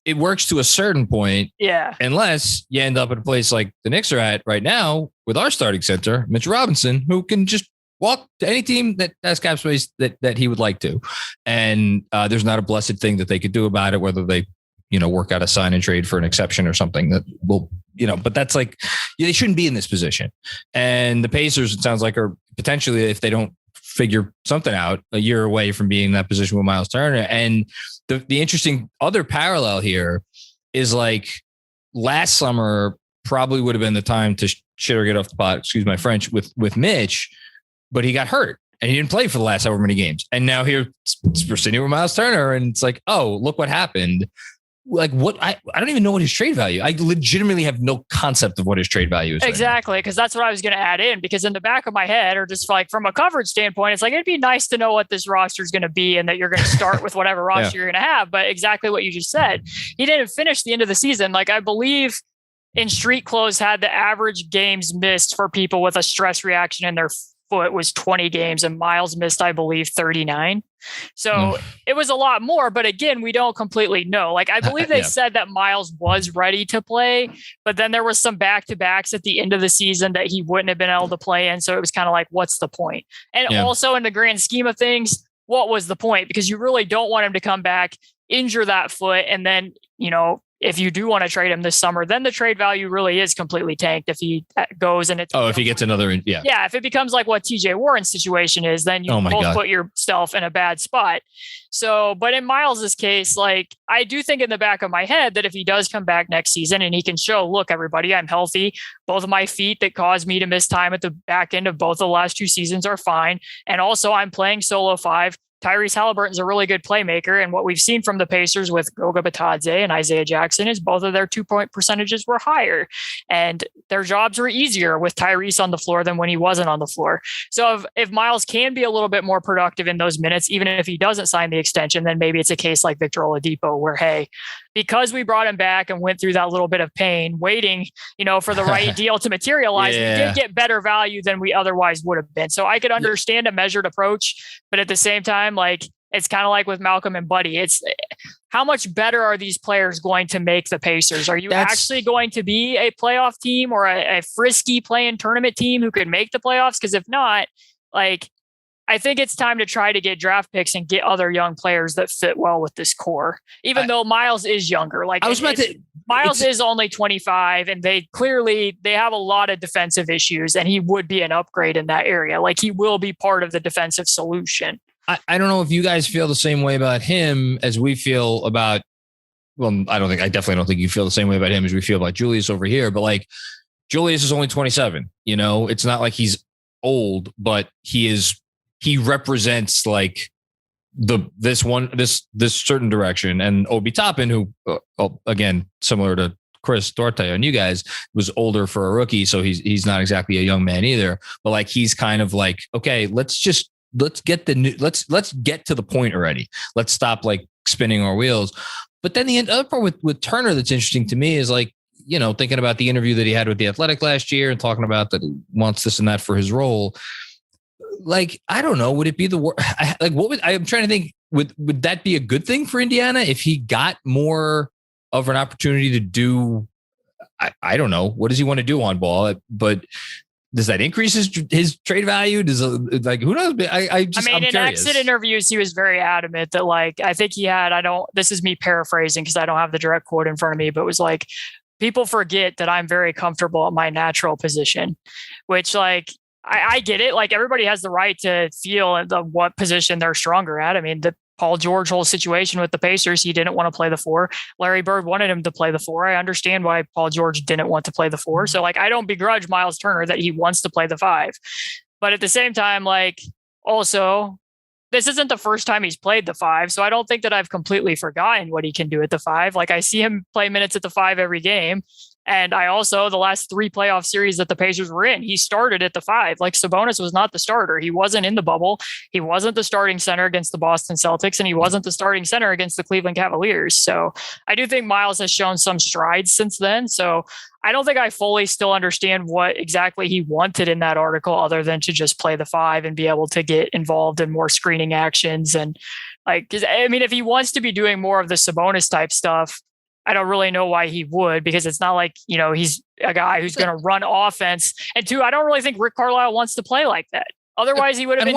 it works to a certain point. Yeah. Unless you end up at a place like the Knicks are at right now with our starting center, Mitch Robinson, who can just walk to any team that has cap space that he would like to. And there's not a blessed thing that they could do about it, whether they, work out a sign and trade for an exception or something that will, but that's like, they shouldn't be in this position. And the Pacers, it sounds like, are potentially, if they don't figure something out, a year away from being in that position with Miles Turner. And the interesting other parallel here is like last summer probably would have been the time to shit or get off the pot, excuse my French, with Mitch, but he got hurt and he didn't play for the last however many games. And now here we're sitting with Miles Turner and it's like, oh, look what happened. Like what? I don't even know what his trade value. I legitimately have no concept of what his trade value is. Exactly. Because that's what I was going to add in, because in the back of my head, or just like from a coverage standpoint, it's like, it'd be nice to know what this roster is going to be and that you're going to start with whatever roster you're going to have. But exactly what you just said, he didn't finish the end of the season. Like I believe in Street Clothes had the average games missed for people with a stress reaction in their foot was 20 games and Miles missed, I believe, 39. So it was a lot more, but again, we don't completely know. Like I believe they said that Miles was ready to play, but then there was some back-to-backs at the end of the season that he wouldn't have been able to play in. So it was kind of like, what's the point? And also in the grand scheme of things, what was the point? Because you really don't want him to come back, injure that foot, and then, if you do want to trade him this summer, then the trade value really is completely tanked if he goes and it's... Oh, if he gets another... Yeah. Yeah, if it becomes like what TJ Warren's situation is, then you both put yourself in a bad spot. So, but in Miles's case, like, I do think in the back of my head that if he does come back next season and he can show, look, everybody, I'm healthy. Both of my feet that caused me to miss time at the back end of both the last 2 seasons are fine. And also I'm playing solo 5. Tyrese Halliburton's a really good playmaker. And what we've seen from the Pacers with Goga Bitadze and Isaiah Jackson is both of their 2-point percentages were higher and their jobs were easier with Tyrese on the floor than when he wasn't on the floor. So if Miles can be a little bit more productive in those minutes, even if he doesn't sign the extension, then maybe it's a case like Victor Oladipo where, hey, because we brought him back and went through that little bit of pain, waiting, for the right deal to materialize, we did get better value than we otherwise would have been. So I could understand a measured approach, but at the same time, like, it's kind of like with Malcolm and Buddy. It's how much better are these players going to make the Pacers? Are you actually going to be a playoff team or a frisky play-in tournament team who could make the playoffs? Because if not, like, I think it's time to try to get draft picks and get other young players that fit well with this core, even though Miles is younger. Like, Miles is only 25 and they have a lot of defensive issues and he would be an upgrade in that area. Like, he will be part of the defensive solution. I don't know if you guys feel the same way about him as we feel about, well, I definitely don't think you feel the same way about him as we feel about Julius over here, but like, Julius is only 27, it's not like old, but he represents like this certain direction. And Obi Toppin, who again, similar to Chris Duarte and you guys, was older for a rookie. So he's not exactly a young man either, but like, he's kind of like, okay, let's get to the point already. Let's stop like spinning our wheels. But then the other part with Turner that's interesting to me is like, thinking about the interview that he had with The Athletic last year and talking about that he wants this and that for his role. Like, I don't know, would it be I'm trying to think, would that be a good thing for Indiana if he got more of an opportunity to do, I don't know, what does he want to do on ball? But does that increase his trade value? Does who knows? I'm in curious. exit interviews, he was very adamant that like, I think he had, this is me paraphrasing because I don't have the direct quote in front of me, but it was like, people forget that I'm very comfortable at my natural position, which like, I get it. Like, everybody has the right to feel what position they're stronger at. I mean, the Paul George whole situation with the Pacers, he didn't want to play the 4. Larry Bird wanted him to play the 4. I understand why Paul George didn't want to play the 4. So like, I don't begrudge Miles Turner that he wants to play the 5, but at the same time, like, also, this isn't the first time he's played the 5. So I don't think that I've completely forgotten what he can do at the 5. Like, I see him play minutes at the 5 every game. And I also, the last 3 playoff series that the Pacers were in, he started at the 5. Like, Sabonis was not the starter. He wasn't in the bubble. He wasn't the starting center against the Boston Celtics, and he wasn't the starting center against the Cleveland Cavaliers. So I do think Miles has shown some strides since then. So I don't think I fully still understand what exactly he wanted in that article, other than to just play the 5 and be able to get involved in more screening actions. And like, 'cause I mean, if he wants to be doing more of the Sabonis type stuff, I don't really know why he would, because it's not like, he's a guy who's going to run offense. And 2, I don't really think Rick Carlisle wants to play like that. Otherwise, he would have been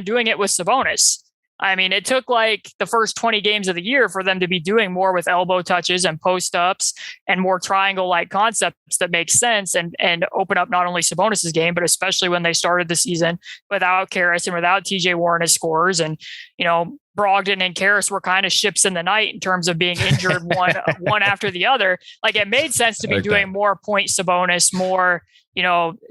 doing it with Sabonis. I mean, it took like the first 20 games of the year for them to be doing more with elbow touches and post ups and more triangle like concepts that make sense and open up not only Sabonis's game, but especially when they started the season without Karras and without TJ Warren as scorers. And, Brogdon and Karras were kind of ships in the night in terms of being injured one after the other. Like, it made sense to be doing more point Sabonis, more,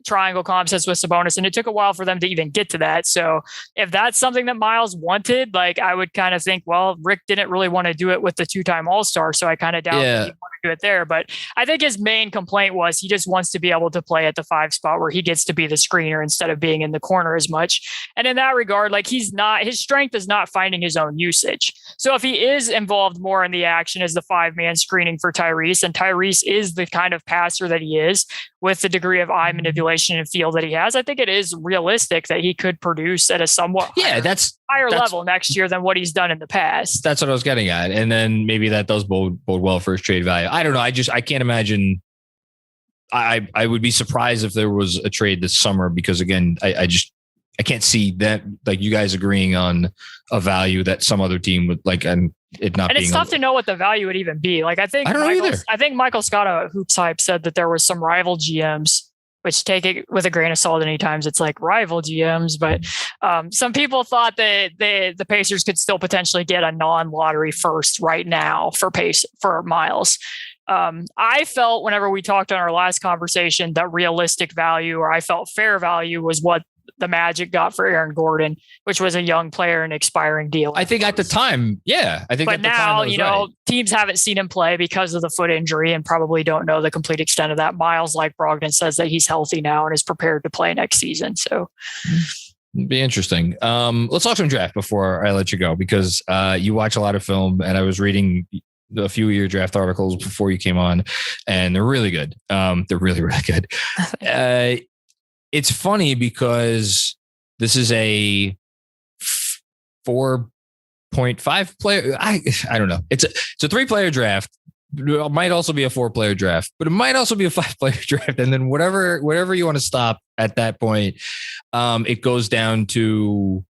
triangle concepts with Sabonis. And it took a while for them to even get to that. So if that's something that Miles wanted, like, I would kind of think, well, Rick didn't really want to do it with the 2-time All-Star. So I kind of doubt that he wanted to do it there. But I think his main complaint was he just wants to be able to play at the 5 spot where he gets to be the screener instead of being in the corner as much. And in that regard, like, his strength is not finding his own usage. So if he is involved more in the action as the 5-man screening for Tyrese, and Tyrese is the kind of passer that he is with the degree of eye manipulation and feel that he has, I think it is realistic that he could produce at a somewhat higher level next year than what he's done in the past. That's what I was getting at. And then maybe that does bode well for his trade value. I don't know. I can't imagine. I would be surprised if there was a trade this summer, because again, I I can't see that like you guys agreeing on a value that some other team would like, and it not. And being it's tough to know what the value would even be. Like I think Michael Scott at Hoops Hype said that there was some rival GMs, which take it with a grain of salt. Anytime it's like rival GMs, but some people thought that the Pacers could still potentially get a non-lottery first right now for Miles. I felt whenever we talked on our last conversation that realistic value, or I felt fair value, was what the Magic got for Aaron Gordon, which was a young player and expiring deal. I think at the time, yeah. I think, but now, teams haven't seen him play because of the foot injury and probably don't know the complete extent of that. Miles, like Brogdon, says that he's healthy now and is prepared to play next season. So it'd be interesting. Let's talk some draft before I let you go, because you watch a lot of film, and I was reading a few of your draft articles before you came on, and they're really good. They're really, really good. It's funny because this is a 4.5 player. I don't know. It's a 3-player draft. It might also be a 4-player draft, but it might also be a 5-player draft. And then whatever you want to stop at that point, it goes down to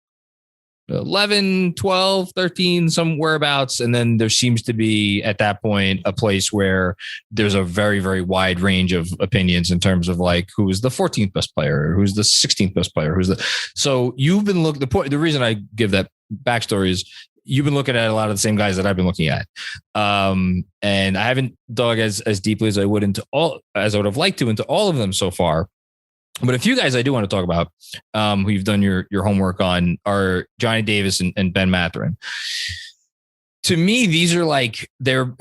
11, 12, 13, some whereabouts. And then there seems to be at that point a place where there's a very, very wide range of opinions in terms of like who's the 14th best player, who's the 16th best player, so you've been looking, the reason I give that backstory is you've been looking at a lot of the same guys that I've been looking at. And I haven't dug as deeply as I would as I would have liked to into all of them so far. But a few guys I do want to talk about who you've done your homework on are Johnny Davis and Ben Mathurin. To me, these are like, they're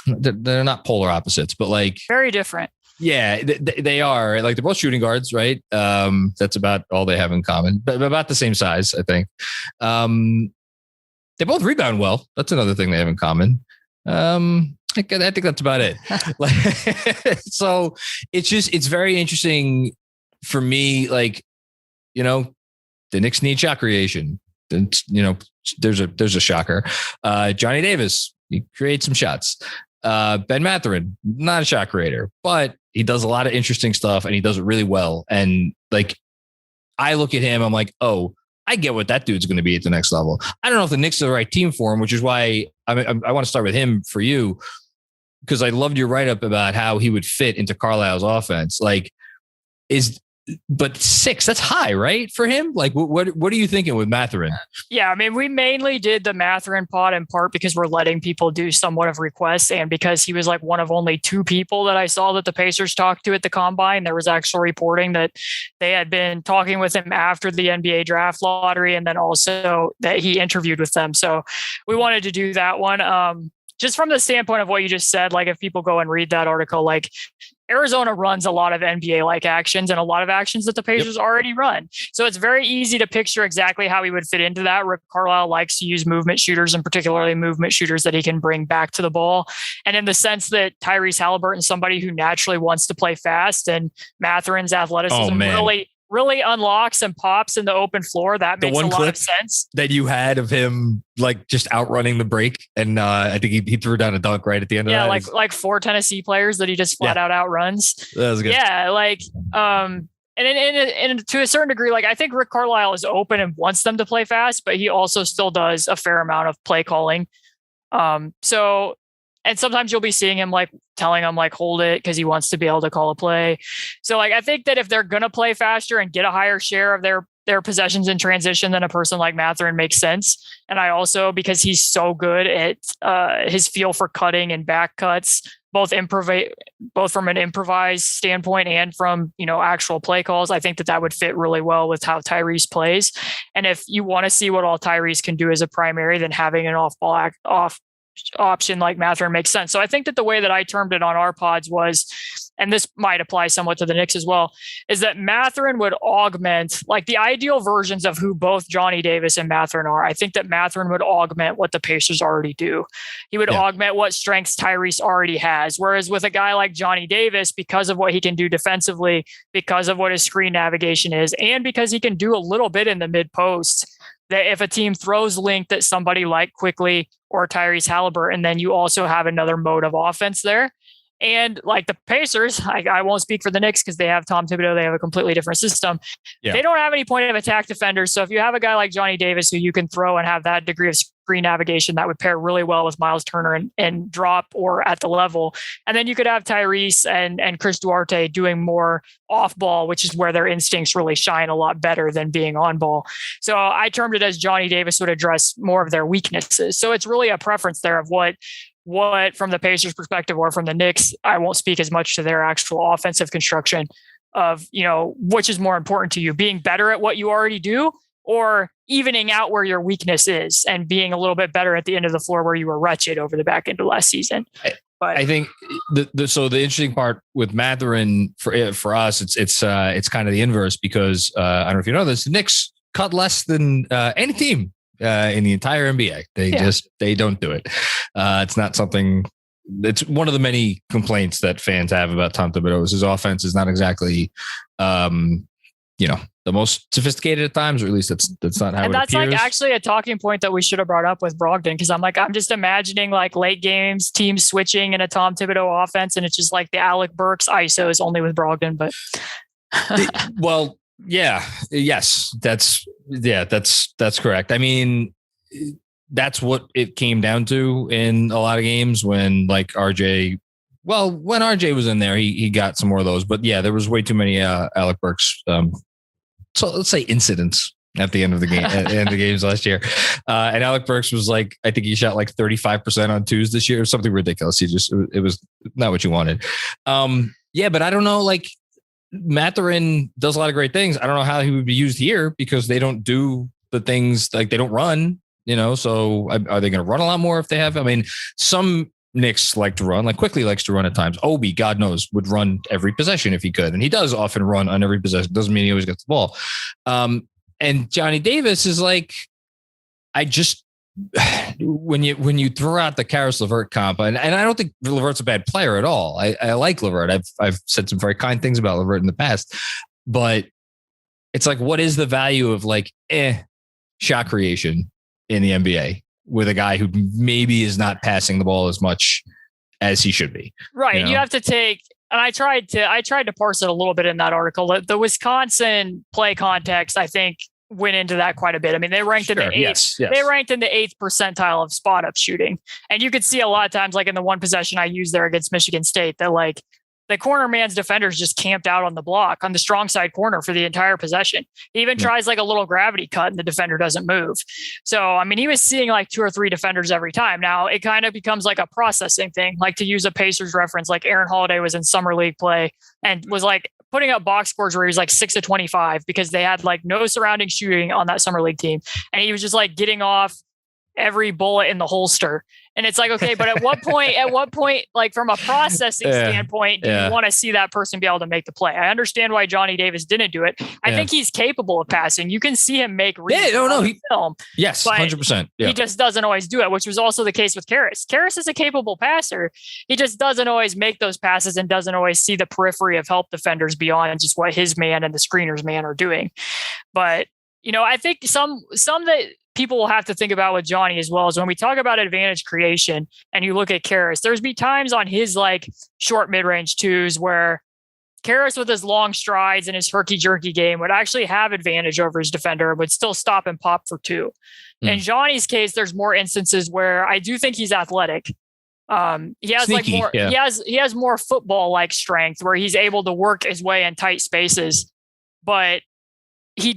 not polar opposites, but like very different. Yeah, they are. Like they're both shooting guards, right? That's about all they have in common, but about the same size, I think. They both rebound well. That's another thing they have in common. I think that's about it. So it's very interesting for me. Like, the Knicks need shot creation. There's a shocker. Johnny Davis, he creates some shots. Ben Mathurin, not a shot creator, but he does a lot of interesting stuff and he does it really well. And like, I look at him, I'm like, oh, I get what that dude's going to be at the next level. I don't know if the Knicks are the right team for him, which is why I want to start with him for you, because I loved your write-up about how he would fit into Carlisle's offense. But 6, that's high, right? For him? Like, what are you thinking with Mathurin? Yeah, I mean, we mainly did the Mathurin pod in part because we're letting people do somewhat of requests, and because he was like one of only 2 people that I saw that the Pacers talked to at the Combine. There was actual reporting that they had been talking with him after the NBA draft lottery, and then also that he interviewed with them. So we wanted to do that one. Just from the standpoint of what you just said, like if people go and read that article, like Arizona runs a lot of NBA-like actions and a lot of actions that the Pacers already run. So it's very easy to picture exactly how he would fit into that. Rick Carlisle likes to use movement shooters, and particularly movement shooters that he can bring back to the ball. And in the sense that Tyrese Halliburton is somebody who naturally wants to play fast, and Mathurin's athleticism really unlocks and pops in the open floor. That makes a lot of sense. That you had of him like just outrunning the break, and I think he threw down a dunk right at the end of that. Yeah, like 4 Tennessee players that he just flat out outruns. That was good. Yeah, like and to a certain degree, like I think Rick Carlisle is open and wants them to play fast, but he also still does a fair amount of play calling. And sometimes you'll be seeing him like telling them like hold it because he wants to be able to call a play. So like I think that if they're gonna play faster and get a higher share of their possessions in transition, then a person like Mathurin makes sense. And I also, because he's so good at his feel for cutting and back cuts, both from an improvised standpoint and from actual play calls, I think that would fit really well with how Tyrese plays. And if you want to see what all Tyrese can do as a primary, then having an off option like Mathurin makes sense. So I think that the way that I termed it on our pods was, and this might apply somewhat to the Knicks as well, is that Mathurin would augment like the ideal versions of who both Johnny Davis and Mathurin are. I think that Mathurin would augment what the Pacers already do. He would augment what strengths Tyrese already has. Whereas with a guy like Johnny Davis, because of what he can do defensively, because of what his screen navigation is, and because he can do a little bit in the mid post, that if a team throws linked at somebody like Quickly or Tyrese Halliburton, then you also have another mode of offense there. And like the Pacers, I won't speak for the Knicks because they have Tom Thibodeau. They have a completely different system. Yeah. They don't have any point of attack defenders. So if you have a guy like Johnny Davis who you can throw and have that degree of screen navigation, that would pair really well with Miles Turner and drop or at the level. And then you could have Tyrese and Chris Duarte doing more off ball, which is where their instincts really shine a lot better than being on ball. So I termed it as Johnny Davis would address more of their weaknesses. So it's really a preference there of what from the Pacers perspective or from the Knicks, I won't speak as much to their actual offensive construction of, which is more important to you, being better at what you already do or evening out where your weakness is and being a little bit better at the end of the floor where you were wretched over the back end of last season. But I think the interesting part with Mathurin for us, it's kind of the inverse because I don't know if you know this, the Knicks cut less than any team in the entire NBA. They don't do it. It's not something. It's one of the many complaints that fans have about Tom Thibodeau. His offense is not exactly, the most sophisticated at times, or at least that's not how it appears. Like actually a talking point that we should have brought up with Brogdon, because I'm just imagining like late games, teams switching in a Tom Thibodeau offense, and it's just like the Alec Burks ISOs only with Brogdon. But that's correct. I mean, that's what it came down to in a lot of games when like RJ was in there, he got some more of those, but yeah, there was way too many Alec Burks. So let's say incidents at the end of the game, at the end of the games last year. And Alec Burks was like, I think he shot like 35% on twos this year or something ridiculous. It was not what you wanted. But I don't know, like Mathurin does a lot of great things. I don't know how he would be used here because they don't do the things, like they don't run, so are they going to run a lot more if they have? I mean, some Knicks like to run, like Quickly likes to run at times. Obi, God knows, would run every possession if he could. And he does often run on every possession. Doesn't mean he always gets the ball. And Johnny Davis is like, when you throw out the Karis LeVert comp, and I don't think LeVert's a bad player at all. I like LeVert. I've said some very kind things about LeVert in the past, but it's like, what is the value of like, shot creation in the NBA with a guy who maybe is not passing the ball as much as he should be? Right. You have to take, and I tried to parse it a little bit in that article. The Wisconsin play context, I think, went into that quite a bit. I mean, they ranked in the eighth. Yes. They ranked in the 8th percentile of spot up shooting, and you could see a lot of times, like in the one possession I used there against Michigan State, that like the corner man's defenders just camped out on the block on the strong side corner for the entire possession. He even tries like a little gravity cut and the defender doesn't move. So, I mean, he was seeing like 2 or 3 defenders every time. Now it kind of becomes like a processing thing, like to use a Pacers reference, like Aaron Holiday was in summer league play and was like putting up box scores where he was like 6 of 25 because they had like no surrounding shooting on that summer league team. And he was just like getting off every bullet in the holster. And it's like, okay, but at what point, like from a processing standpoint, do you want to see that person be able to make the play? I understand why Johnny Davis didn't do it. I think he's capable of passing. You can see him make film. Yes, 100%. He just doesn't always do it, which was also the case with Karis. Karis is a capable passer. He just doesn't always make those passes and doesn't always see the periphery of help defenders beyond just what his man and the screener's man are doing. But, I think some that people will have to think about with Johnny as well is when we talk about advantage creation and you look at Karis, there's be times on his like short mid-range twos where Karis with his long strides and his herky-jerky game would actually have advantage over his defender, would still stop and pop for 2. In Johnny's case, there's more instances where I do think he's athletic. He has sneaky, like more, he has more football like strength where he's able to work his way in tight spaces, but he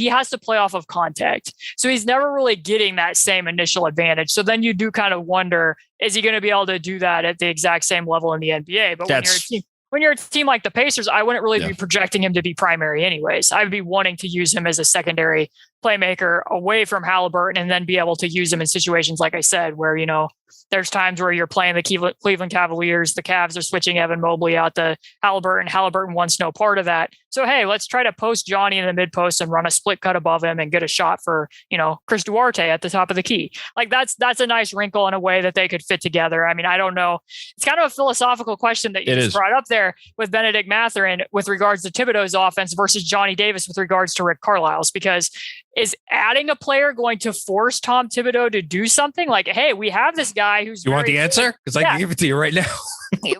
has to play off of contact. So he's never really getting that same initial advantage. So then you do kind of wonder, is he going to be able to do that at the exact same level in the NBA? But when you're a team like the Pacers, I wouldn't really be projecting him to be primary anyways. I'd be wanting to use him as a secondary playmaker away from Halliburton and then be able to use him in situations, like I said, where, there's times where you're playing the Cleveland Cavaliers, the Cavs are switching Evan Mobley out to Halliburton. Halliburton wants no part of that. So, hey, let's try to post Johnny in the mid post and run a split cut above him and get a shot for, Chris Duarte at the top of the key. Like that's a nice wrinkle in a way that they could fit together. I mean, I don't know. It's kind of a philosophical question that you just brought up there with Benedict Mathurin with regards to Thibodeau's offense versus Johnny Davis with regards to Rick Carlisle's, because is adding a player going to force Tom Thibodeau to do something like, hey, we have this guy who's. You want the answer? Because I can give it to you right now.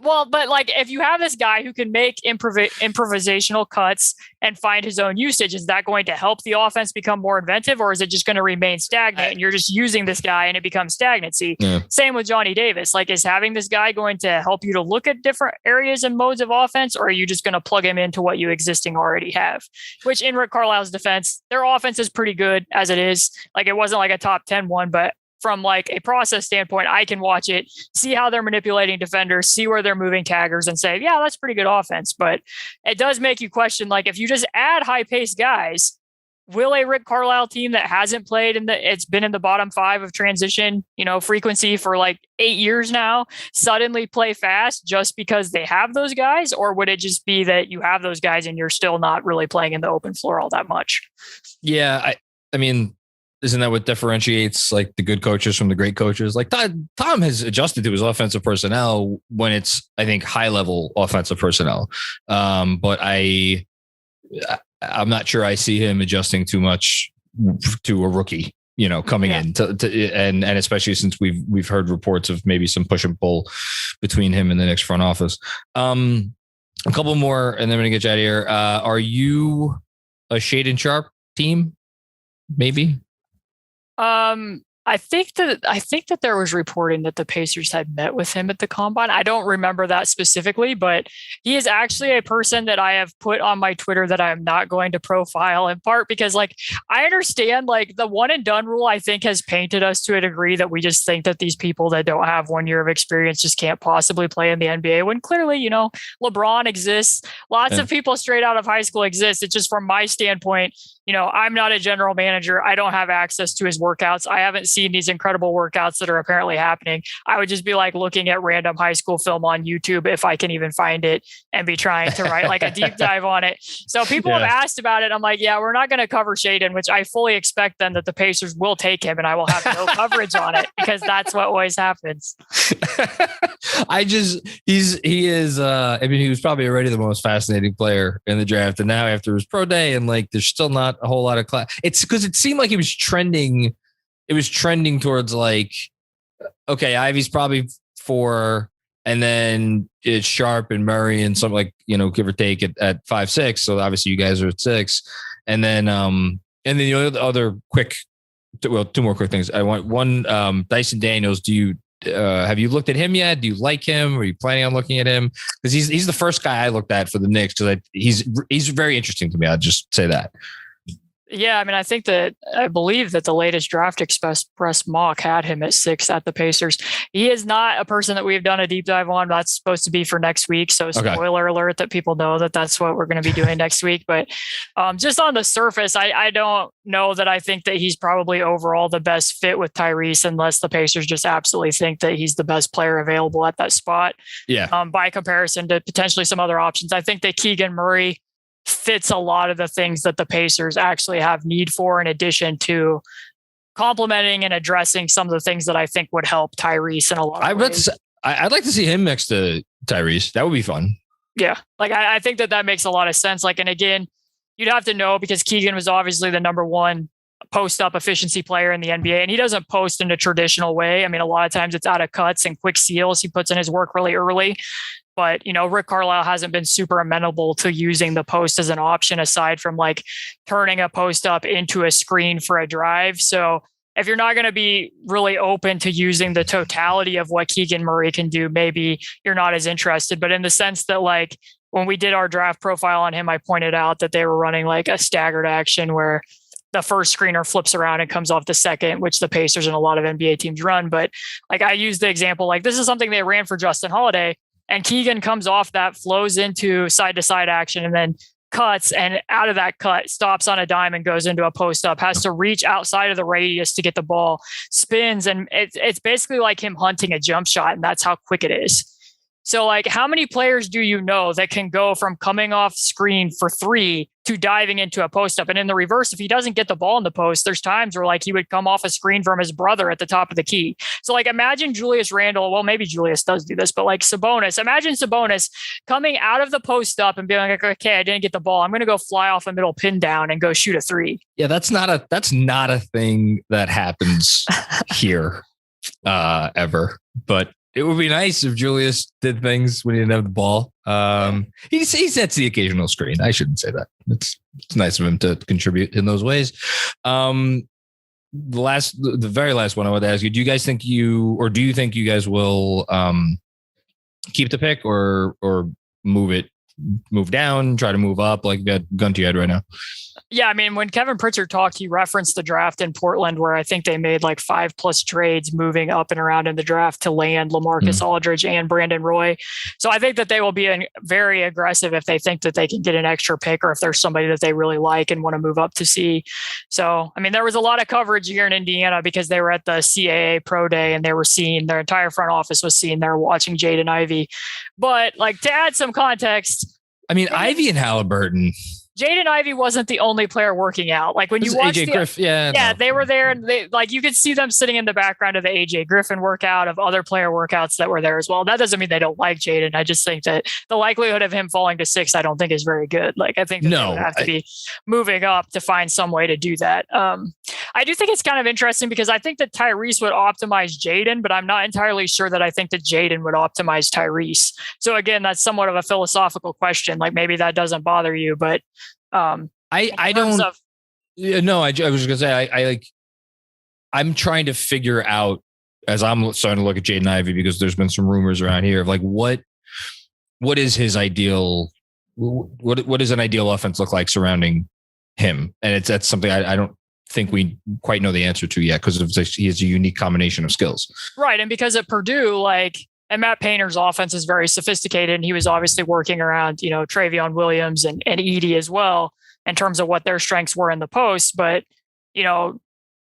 Well, but like if you have this guy who can make improvisational cuts and find his own usage, is that going to help the offense become more inventive, or is it just going to remain stagnant and you're just using this guy and it becomes stagnancy? Yeah. Same with Johnny Davis. Like, is having this guy going to help you to look at different areas and modes of offense, or are you just going to plug him into what you existing already have? Which in Rick Carlisle's defense, their offense is pretty good as it is. Like, it wasn't like a top 10 one, but from like a process standpoint, I can watch it, see how they're manipulating defenders, see where they're moving taggers, and say, yeah, that's pretty good offense. But it does make you question, like, if you just add high-paced guys, will a Rick Carlisle team that hasn't played it's been in the bottom 5 of transition, frequency for like 8 years now, suddenly play fast just because they have those guys? Or would it just be that you have those guys and you're still not really playing in the open floor all that much? Yeah, I mean, isn't that what differentiates like the good coaches from the great coaches? Like Tom has adjusted to his offensive personnel when it's, I think, high level offensive personnel. But I'm not sure I see him adjusting too much to a rookie, coming in and especially since we've heard reports of maybe some push and pull between him and the Knicks front office. A couple more, and then we're gonna get you out of here. Are you a Shaedon Sharpe team? Maybe. I think that there was reporting that the Pacers had met with him at the combine. I don't remember that specifically, but he is actually a person that I have put on my Twitter that I'm not going to profile, in part because like I understand like the one and done rule, I think, has painted us to a degree that we just think that these people that don't have 1 year of experience just can't possibly play in the NBA, when clearly, LeBron exists. Lots of people straight out of high school exist. It's just from my standpoint, I'm not a general manager. I don't have access to his workouts. I haven't seen these incredible workouts that are apparently happening. I would just be like looking at random high school film on YouTube, if I can even find it, and be trying to write like a deep dive on it. So people have asked about it. I'm like, yeah, we're not going to cover Shaedon, which I fully expect then that the Pacers will take him and I will have no coverage on it, because that's what always happens. He was probably already the most fascinating player in the draft. And now after his pro day, and like, there's still not a whole lot of class. It's because it seemed like it was trending towards like, okay, Ivy's probably 4, and then it's Sharpe and Murray and something like, give or take at 5, 6. So obviously you guys are at 6. And then the other two more quick things. I want one, Dyson Daniels. Have you looked at him yet? Do you like him? Are you planning on looking at him? Because he's the first guy I looked at for the Knicks, because he's very interesting to me. I'll just say that. Yeah, I mean, I believe that the latest Draft Express mock had him at 6 at the Pacers. He is not a person that we've done a deep dive on. That's supposed to be for next week. So spoiler alert that people know that that's what we're going to be doing next week. But just on the surface, I don't know that I think that he's probably overall the best fit with Tyrese, unless the Pacers just absolutely think that he's the best player available at that spot. Yeah. By comparison to potentially some other options. I think that Keegan Murray fits a lot of the things that the Pacers actually have need for, in addition to complementing and addressing some of the things that I think would help Tyrese in a lot of ways. I'd like to see him next to Tyrese. That would be fun. Yeah. Like, I think that makes a lot of sense. Like, and again, you'd have to know, because Keegan was obviously the number 1 post-up efficiency player in the NBA, and he doesn't post in a traditional way. I mean, a lot of times it's out of cuts and quick seals. He puts in his work really early. But, Rick Carlisle hasn't been super amenable to using the post as an option, aside from like turning a post up into a screen for a drive. So if you're not going to be really open to using the totality of what Keegan Murray can do, maybe you're not as interested. But in the sense that, like, when we did our draft profile on him, I pointed out that they were running like a staggered action where the first screener flips around and comes off the second, which the Pacers and a lot of NBA teams run. But like, I used the example, like, this is something they ran for Justin Holiday. And Keegan comes off that, flows into side-to-side action, and then cuts, and out of that cut, stops on a dime and goes into a post-up, has to reach outside of the radius to get the ball, spins, and it's basically like him hunting a jump shot, and that's how quick it is. So, like, how many players do you know that can go from coming off screen for 3 to diving into a post up? And in the reverse, if he doesn't get the ball in the post, there's times where like he would come off a screen from his brother at the top of the key. So like, imagine Julius Randle. Well, maybe Julius does do this, but like Sabonis, imagine Sabonis coming out of the post up and being like, okay, I didn't get the ball. I'm going to go fly off a middle pin down and go shoot a 3. Yeah. That's not a thing that happens here ever, but It would be nice if Julius did things when he didn't have the ball. He sets the occasional screen. I shouldn't say that. It's nice of him to contribute in those ways. The very last one I would ask you: do you think you guys will keep the pick or move down, try to move up? Like, you got gun to your head right now. Yeah, I mean, when Kevin Pritchard talked, he referenced the draft in Portland, where I think they made like 5+ trades moving up and around in the draft to land LaMarcus Aldridge and Brandon Roy. So I think that they will be very aggressive if they think that they can get an extra pick, or if there's somebody that they really like and want to move up to see. So, I mean, there was a lot of coverage here in Indiana because they were at the CAA Pro Day and they were seeing, their entire front office was seeing, they're watching Jaden Ivey. But like, to add some context, I mean, Ivey and Halliburton. Jaden Ivey wasn't the only player working out. Like, when you watch AJ Griffin, they were there, and they, like, you could see them sitting in the background of the AJ Griffin workout, of other player workouts that were there as well. That doesn't mean they don't like Jaden. I just think that the likelihood of him falling to 6, I don't think is very good. Like, I think that they would have to be moving up to find some way to do that. I do think it's kind of interesting because I think that Tyrese would optimize Jaden, but I'm not entirely sure that I think that Jaden would optimize Tyrese. So again, that's somewhat of a philosophical question. Like, maybe that doesn't bother you, but I don't. I was gonna say I'm trying to figure out, as I'm starting to look at Jaden Ivey, because there's been some rumors around here of like what is his ideal, what does an ideal offense look like surrounding him, and that's something I don't think we quite know the answer to yet, because he has a unique combination of skills. Right, and because at Purdue, like. And Matt Painter's offense is very sophisticated, and he was obviously working around, Travion Williams and Edey as well in terms of what their strengths were in the post. But,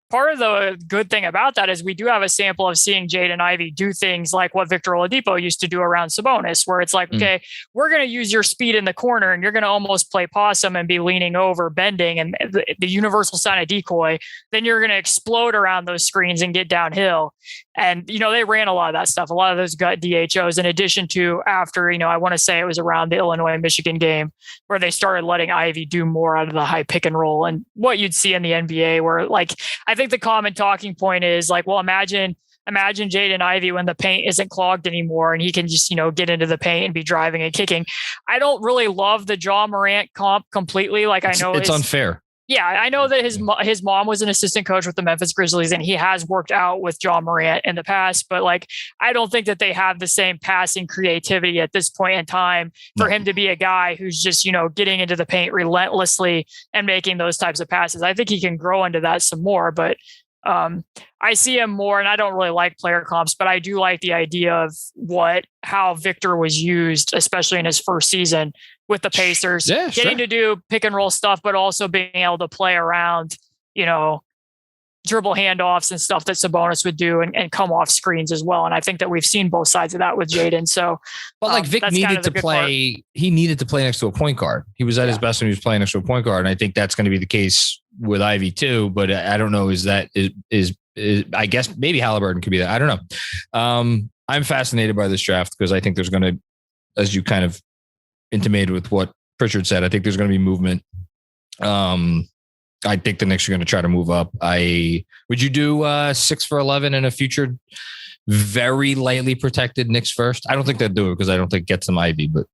part of the good thing about that is we do have a sample of seeing Jaden Ivey do things like what Victor Oladipo used to do around Sabonis, where it's like, okay, we're going to use your speed in the corner, and you're going to almost play possum and be leaning over, bending, and the universal sign of decoy. Then you're going to explode around those screens and get downhill. And, they ran a lot of that stuff, a lot of those gut DHOs, in addition to after, I want to say it was around the Illinois-Michigan game where they started letting Ivy do more out of the high pick and roll, and what you'd see in the NBA, where, like, I think the common talking point is like, well, imagine Jaden Ivey when the paint isn't clogged anymore and he can just, get into the paint and be driving and kicking. I don't really love the Ja Morant comp completely. Like, I know it's unfair. Yeah, I know that his mom was an assistant coach with the Memphis Grizzlies, and he has worked out with Ja Morant in the past. But like, I don't think that they have the same passing creativity at this point in time for him to be a guy who's just, getting into the paint relentlessly and making those types of passes. I think he can grow into that some more, but I see him more, and I don't really like player comps, but I do like the idea of how Victor was used, especially in his first season with the Pacers, getting to do pick and roll stuff, but also being able to play around, dribble handoffs and stuff that Sabonis would do and come off screens as well. And I think that we've seen both sides of that with Jaden. So, Vic needed to play. Part. He needed to play next to a point guard. He was at his best when he was playing next to a point guard, and I think that's going to be the case with Ivy too. But I don't know. Is I guess maybe Halliburton could be that. I don't know. I'm fascinated by this draft because I think there's going to, as you kind of intimated with what Pritchard said, I think there's going to be movement. I think the Knicks are going to try to move up. Would you do 6 for 11 in a future very lightly protected Knicks first? I don't think they'd do it because I don't think it gets them Ivy, but.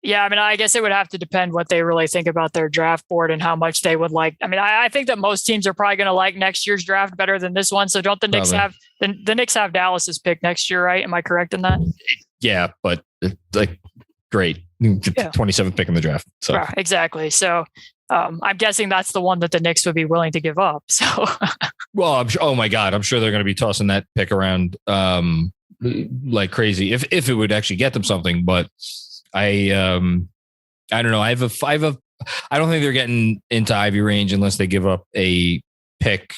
Yeah, I mean, I guess it would have to depend what they really think about their draft board and how much they would like. I mean, I think that most teams are probably going to like next year's draft better than this one. So don't the Knicks have the Knicks have Dallas's pick next year, right? Am I correct in that? Yeah, but like great. 27th pick in the draft. So yeah, exactly. So I'm guessing that's the one that the Knicks would be willing to give up. So well, oh my God, I'm sure they're going to be tossing that pick around like crazy if it would actually get them something, but I don't know. I don't think they're getting into Ivy range unless they give up a pick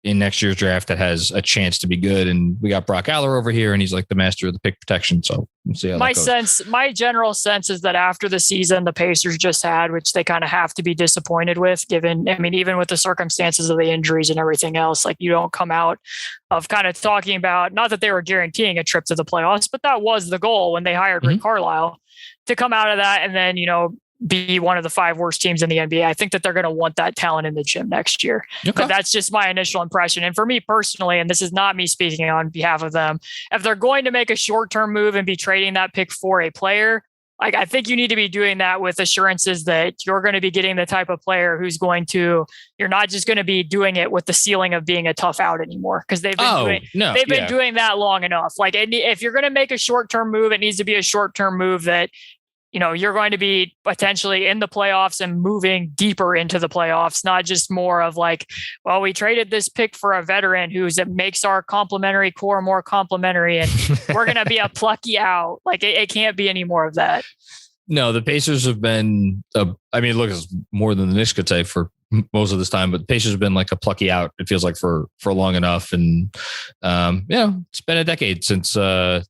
in next year's draft that has a chance to be good. And we got Brock Aller over here, and he's like the master of the pick protection. So we'll see how that goes. My general sense is that after the season the Pacers just had, which they kind of have to be disappointed with, even with the circumstances of the injuries and everything else, like you don't come out of kind of talking about, not that they were guaranteeing a trip to the playoffs, but that was the goal when they hired Rick Carlisle, to come out of that and then, be one of the 5 worst teams in the NBA. I think that they're going to want that talent in the gym next year. Okay. But that's just my initial impression. And for me personally, and this is not me speaking on behalf of them, if they're going to make a short-term move and be trading that pick for a player, like, I think you need to be doing that with assurances that you're going to be getting the type of player who's you're not just going to be doing it with the ceiling of being a tough out anymore. Cause they've been doing that long enough. Like, if you're going to make a short-term move, it needs to be a short-term move that, you're going to be potentially in the playoffs and moving deeper into the playoffs, not just more of like, well, we traded this pick for a veteran that makes our complementary core more complementary, and we're going to be a plucky out. Like, it can't be any more of that. No, the Pacers have been, look, it's more than the Knicks could say for most of this time, but the Pacers have been like a plucky out. It feels like for long enough. And, it's been a decade since the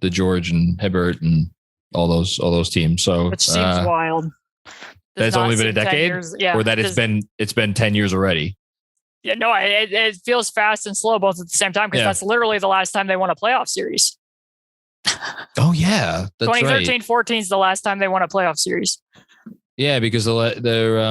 George and Hibbert and all those teams. So which seems wild. That's only been a decade, or that it's been 10 years already. Yeah, no, it feels fast and slow both at the same time, because that's literally the last time they won a playoff series. Oh yeah, that's 2013-14 is the last time they won a playoff series. Yeah, because they took the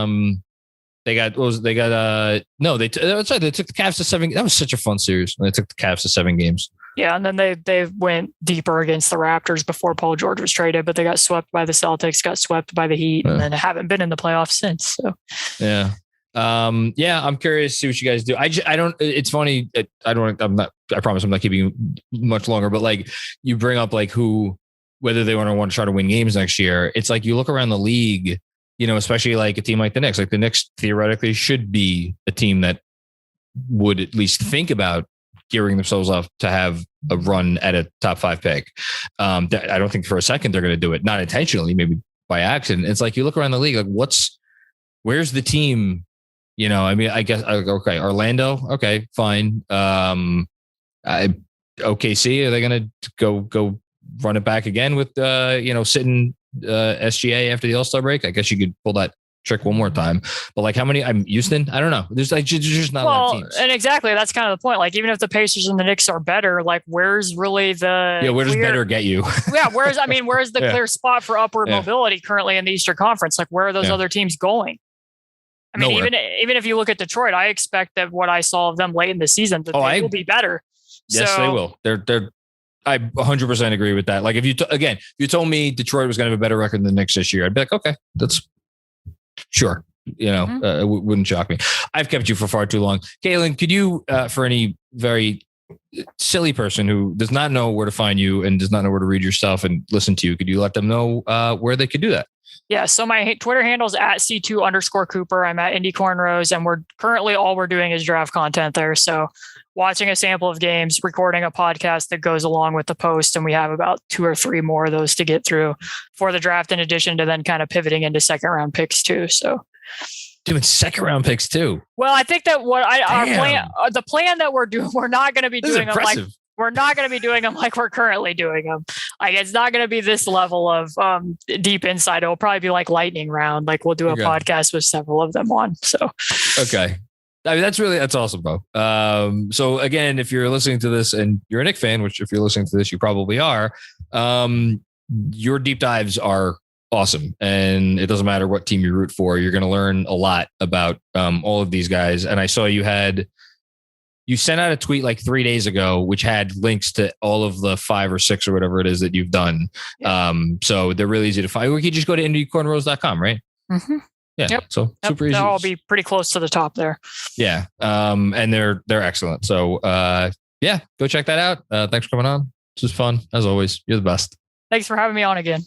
Cavs to 7. That was such a fun series when they took the Cavs to 7 games. Yeah, and then they went deeper against the Raptors before Paul George was traded, but they got swept by the Celtics, got swept by the Heat, and then haven't been in the playoffs since. So yeah. I'm curious to see what you guys do. I don't, it's funny. I promise I'm not keeping you much longer, but like, you bring up like whether they want to try to win games next year. It's like, you look around the league, especially like a team like the Knicks theoretically should be a team that would at least think about gearing themselves up to have a run at a top 5 pick. I don't think for a second they're going to do it, not intentionally, maybe by accident. It's like, you look around the league, like where's the team? I guess, okay, Orlando. Okay, fine. OKC, are they going to go run it back again with, sitting SGA after the All-Star break? I guess you could pull that trick one more time, but like, how many? Houston, I don't know. There's just not a lot of teams. And exactly, that's kind of the point. Like, even if the Pacers and the Knicks are better, like, where's really where does better get you? Where's the clear spot for upward mobility currently in the Eastern Conference? Like, where are those other teams going? I mean, even if you look at Detroit, I expect that what I saw of them late in the season, that they will be better. Yes, they will. I 100% agree with that. Like, if you told me Detroit was going to have a better record than the Knicks this year, I'd be like, okay, that's sure. It wouldn't shock me. I've kept you for far too long. Caitlin, could you, for any very silly person who does not know where to find you and does not know where to read your stuff and listen to you, could you let them know where they could do that? Yeah. So my Twitter handle is @C2_Cooper. I'm at Indy Cornrows, and we're currently all we're doing is draft content there. So watching a sample of games, recording a podcast that goes along with the post. And we have about 2 or 3 more of those to get through for the draft, in addition to then kind of pivoting into second round picks too. So doing second round picks too. Well, I think that the plan that we're doing, we're not going to be doing them like we're not going to be doing them like we're currently doing them. Like, it's not going to be this level of deep insight. It'll probably be like lightning round. Like, we'll do a podcast with several of them on. So, okay. I mean, that's awesome, bro. So again, if you're listening to this and you're a Knicks fan, which if you're listening to this, you probably are, your deep dives are awesome. And it doesn't matter what team you root for. You're going to learn a lot about all of these guys. And I saw you sent out a tweet like 3 days ago, which had links to all of the 5 or 6 or whatever it is that you've done. Yeah. So they're really easy to find. We could just go to indycornrows.com, right? Mm-hmm. Yeah. Yep. So super easy. They'll all be pretty close to the top there. Yeah. And they're excellent. So go check that out. Thanks for coming on. This was fun as always. You're the best. Thanks for having me on again.